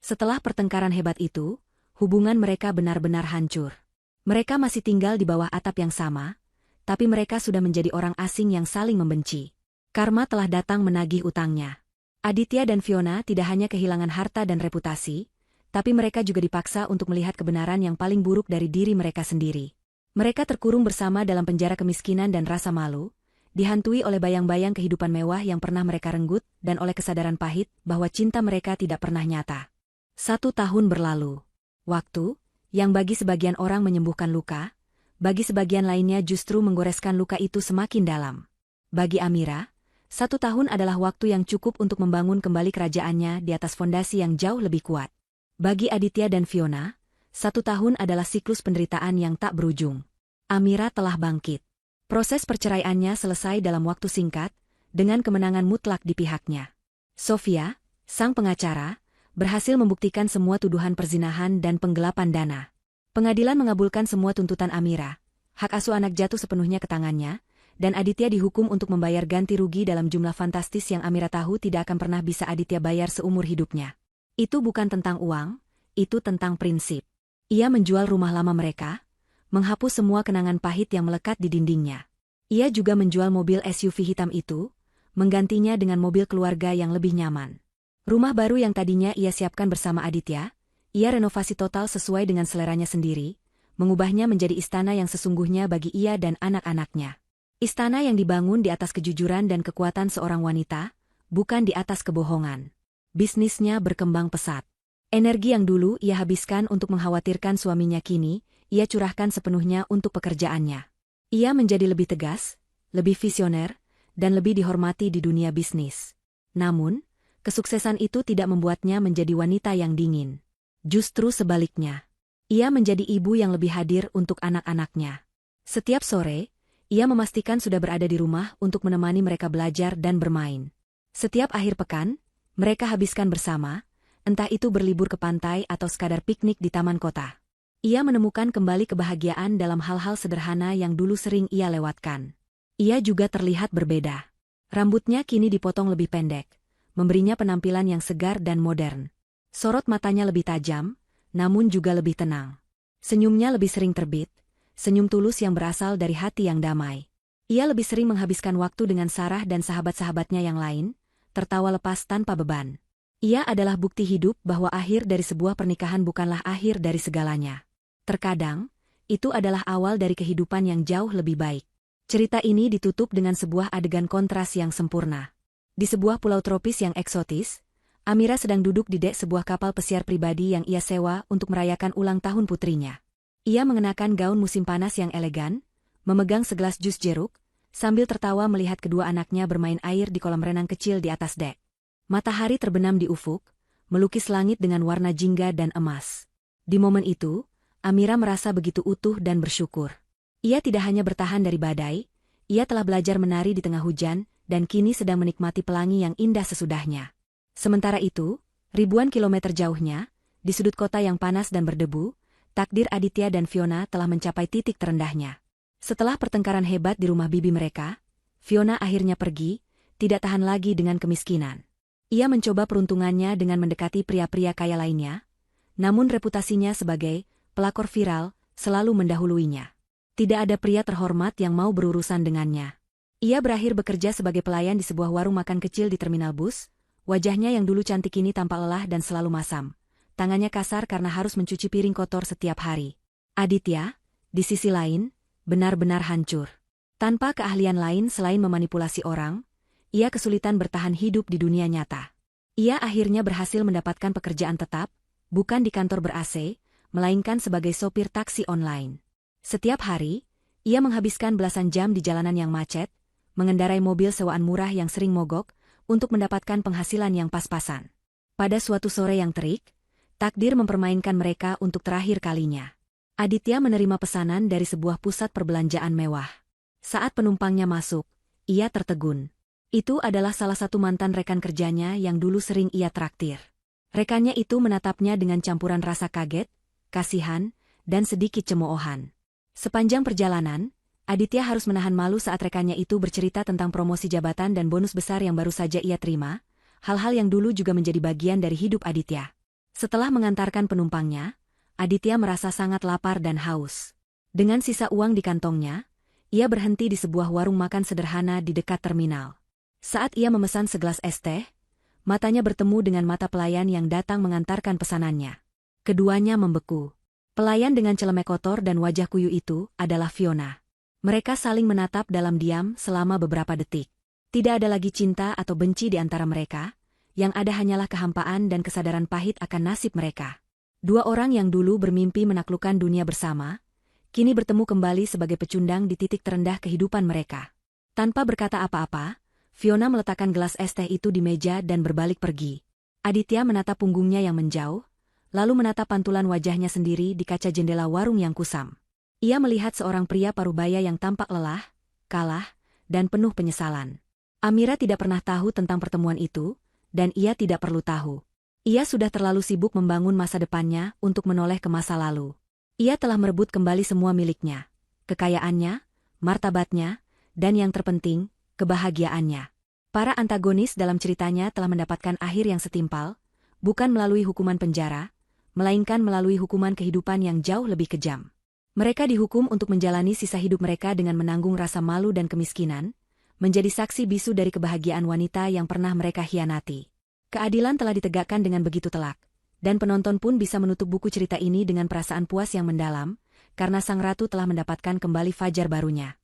Setelah pertengkaran hebat itu, hubungan mereka benar-benar hancur. Mereka masih tinggal di bawah atap yang sama, tapi mereka sudah menjadi orang asing yang saling membenci. Karma telah datang menagih utangnya. Aditya dan Fiona tidak hanya kehilangan harta dan reputasi, tapi mereka juga dipaksa untuk melihat kebenaran yang paling buruk dari diri mereka sendiri. Mereka terkurung bersama dalam penjara kemiskinan dan rasa malu, dihantui oleh bayang-bayang kehidupan mewah yang pernah mereka renggut dan oleh kesadaran pahit bahwa cinta mereka tidak pernah nyata. 1 tahun berlalu. Waktu, yang bagi sebagian orang menyembuhkan luka, bagi sebagian lainnya justru menggoreskan luka itu semakin dalam. Bagi Amira, 1 tahun adalah waktu yang cukup untuk membangun kembali kerajaannya di atas fondasi yang jauh lebih kuat. Bagi Aditya dan Fiona, 1 tahun adalah siklus penderitaan yang tak berujung. Amira telah bangkit. Proses perceraiannya selesai dalam waktu singkat, dengan kemenangan mutlak di pihaknya. Sofia, sang pengacara, berhasil membuktikan semua tuduhan perzinahan dan penggelapan dana. Pengadilan mengabulkan semua tuntutan Amira. Hak asuh anak jatuh sepenuhnya ke tangannya, dan Aditya dihukum untuk membayar ganti rugi dalam jumlah fantastis yang Amira tahu tidak akan pernah bisa Aditya bayar seumur hidupnya. Itu bukan tentang uang, itu tentang prinsip. Ia menjual rumah lama mereka, menghapus semua kenangan pahit yang melekat di dindingnya. Ia juga menjual mobil SUV hitam itu, menggantinya dengan mobil keluarga yang lebih nyaman. Rumah baru yang tadinya ia siapkan bersama Aditya, ia renovasi total sesuai dengan seleranya sendiri, mengubahnya menjadi istana yang sesungguhnya bagi ia dan anak-anaknya. Istana yang dibangun di atas kejujuran dan kekuatan seorang wanita, bukan di atas kebohongan. Bisnisnya berkembang pesat. Energi yang dulu ia habiskan untuk mengkhawatirkan suaminya kini, ia curahkan sepenuhnya untuk pekerjaannya. Ia menjadi lebih tegas, lebih visioner, dan lebih dihormati di dunia bisnis. Namun, kesuksesan itu tidak membuatnya menjadi wanita yang dingin. Justru sebaliknya. Ia menjadi ibu yang lebih hadir untuk anak-anaknya. Setiap sore, ia memastikan sudah berada di rumah untuk menemani mereka belajar dan bermain. Setiap akhir pekan, mereka habiskan bersama, entah itu berlibur ke pantai atau sekadar piknik di taman kota. Ia menemukan kembali kebahagiaan dalam hal-hal sederhana yang dulu sering ia lewatkan. Ia juga terlihat berbeda. Rambutnya kini dipotong lebih pendek, memberinya penampilan yang segar dan modern. Sorot matanya lebih tajam, namun juga lebih tenang. Senyumnya lebih sering terbit, senyum tulus yang berasal dari hati yang damai. Ia lebih sering menghabiskan waktu dengan Sarah dan sahabat-sahabatnya yang lain, tertawa lepas tanpa beban. Ia adalah bukti hidup bahwa akhir dari sebuah pernikahan bukanlah akhir dari segalanya. Terkadang, itu adalah awal dari kehidupan yang jauh lebih baik. Cerita ini ditutup dengan sebuah adegan kontras yang sempurna. Di sebuah pulau tropis yang eksotis, Amira sedang duduk di dek sebuah kapal pesiar pribadi yang ia sewa untuk merayakan ulang tahun putrinya. Ia mengenakan gaun musim panas yang elegan, memegang segelas jus jeruk, sambil tertawa melihat kedua anaknya bermain air di kolam renang kecil di atas dek. Matahari terbenam di ufuk, melukis langit dengan warna jingga dan emas. Di momen itu, Amira merasa begitu utuh dan bersyukur. Ia tidak hanya bertahan dari badai, ia telah belajar menari di tengah hujan, dan kini sedang menikmati pelangi yang indah sesudahnya. Sementara itu, ribuan kilometer jauhnya, di sudut kota yang panas dan berdebu, takdir Aditya dan Fiona telah mencapai titik terendahnya. Setelah pertengkaran hebat di rumah bibi mereka, Fiona akhirnya pergi, tidak tahan lagi dengan kemiskinan. Ia mencoba peruntungannya dengan mendekati pria-pria kaya lainnya, namun reputasinya sebagai pelakor viral selalu mendahuluinya. Tidak ada pria terhormat yang mau berurusan dengannya. Ia berakhir bekerja sebagai pelayan di sebuah warung makan kecil di terminal bus. Wajahnya yang dulu cantik ini tampak lelah dan selalu masam. Tangannya kasar karena harus mencuci piring kotor setiap hari. Aditya, di sisi lain, benar-benar hancur. Tanpa keahlian lain selain memanipulasi orang, ia kesulitan bertahan hidup di dunia nyata. Ia akhirnya berhasil mendapatkan pekerjaan tetap, bukan di kantor ber-AC, melainkan sebagai sopir taksi online. Setiap hari, ia menghabiskan belasan jam di jalanan yang macet, mengendarai mobil sewaan murah yang sering mogok, untuk mendapatkan penghasilan yang pas-pasan. Pada suatu sore yang terik, takdir mempermainkan mereka untuk terakhir kalinya. Aditya menerima pesanan dari sebuah pusat perbelanjaan mewah. Saat penumpangnya masuk, ia tertegun. Itu adalah salah satu mantan rekan kerjanya yang dulu sering ia traktir. Rekannya itu menatapnya dengan campuran rasa kaget, kasihan, dan sedikit cemoohan. Sepanjang perjalanan, Aditya harus menahan malu saat rekannya itu bercerita tentang promosi jabatan dan bonus besar yang baru saja ia terima, hal-hal yang dulu juga menjadi bagian dari hidup Aditya. Setelah mengantarkan penumpangnya, Aditya merasa sangat lapar dan haus. Dengan sisa uang di kantongnya, ia berhenti di sebuah warung makan sederhana di dekat terminal. Saat ia memesan segelas es teh, matanya bertemu dengan mata pelayan yang datang mengantarkan pesanannya. Keduanya membeku. Pelayan dengan celemek kotor dan wajah kuyu itu adalah Fiona. Mereka saling menatap dalam diam selama beberapa detik. Tidak ada lagi cinta atau benci di antara mereka, yang ada hanyalah kehampaan dan kesadaran pahit akan nasib mereka. Dua orang yang dulu bermimpi menaklukkan dunia bersama, kini bertemu kembali sebagai pecundang di titik terendah kehidupan mereka. Tanpa berkata apa-apa, Fiona meletakkan gelas es teh itu di meja dan berbalik pergi. Aditya menatap punggungnya yang menjauh, lalu menatap pantulan wajahnya sendiri di kaca jendela warung yang kusam. Ia melihat seorang pria parubaya yang tampak lelah, kalah, dan penuh penyesalan. Amira tidak pernah tahu tentang pertemuan itu, dan ia tidak perlu tahu. Ia sudah terlalu sibuk membangun masa depannya untuk menoleh ke masa lalu. Ia telah merebut kembali semua miliknya, kekayaannya, martabatnya, dan yang terpenting, kebahagiaannya. Para antagonis dalam ceritanya telah mendapatkan akhir yang setimpal, bukan melalui hukuman penjara, melainkan melalui hukuman kehidupan yang jauh lebih kejam. Mereka dihukum untuk menjalani sisa hidup mereka dengan menanggung rasa malu dan kemiskinan, menjadi saksi bisu dari kebahagiaan wanita yang pernah mereka hianati. Keadilan telah ditegakkan dengan begitu telak, dan penonton pun bisa menutup buku cerita ini dengan perasaan puas yang mendalam, karena sang ratu telah mendapatkan kembali fajar barunya.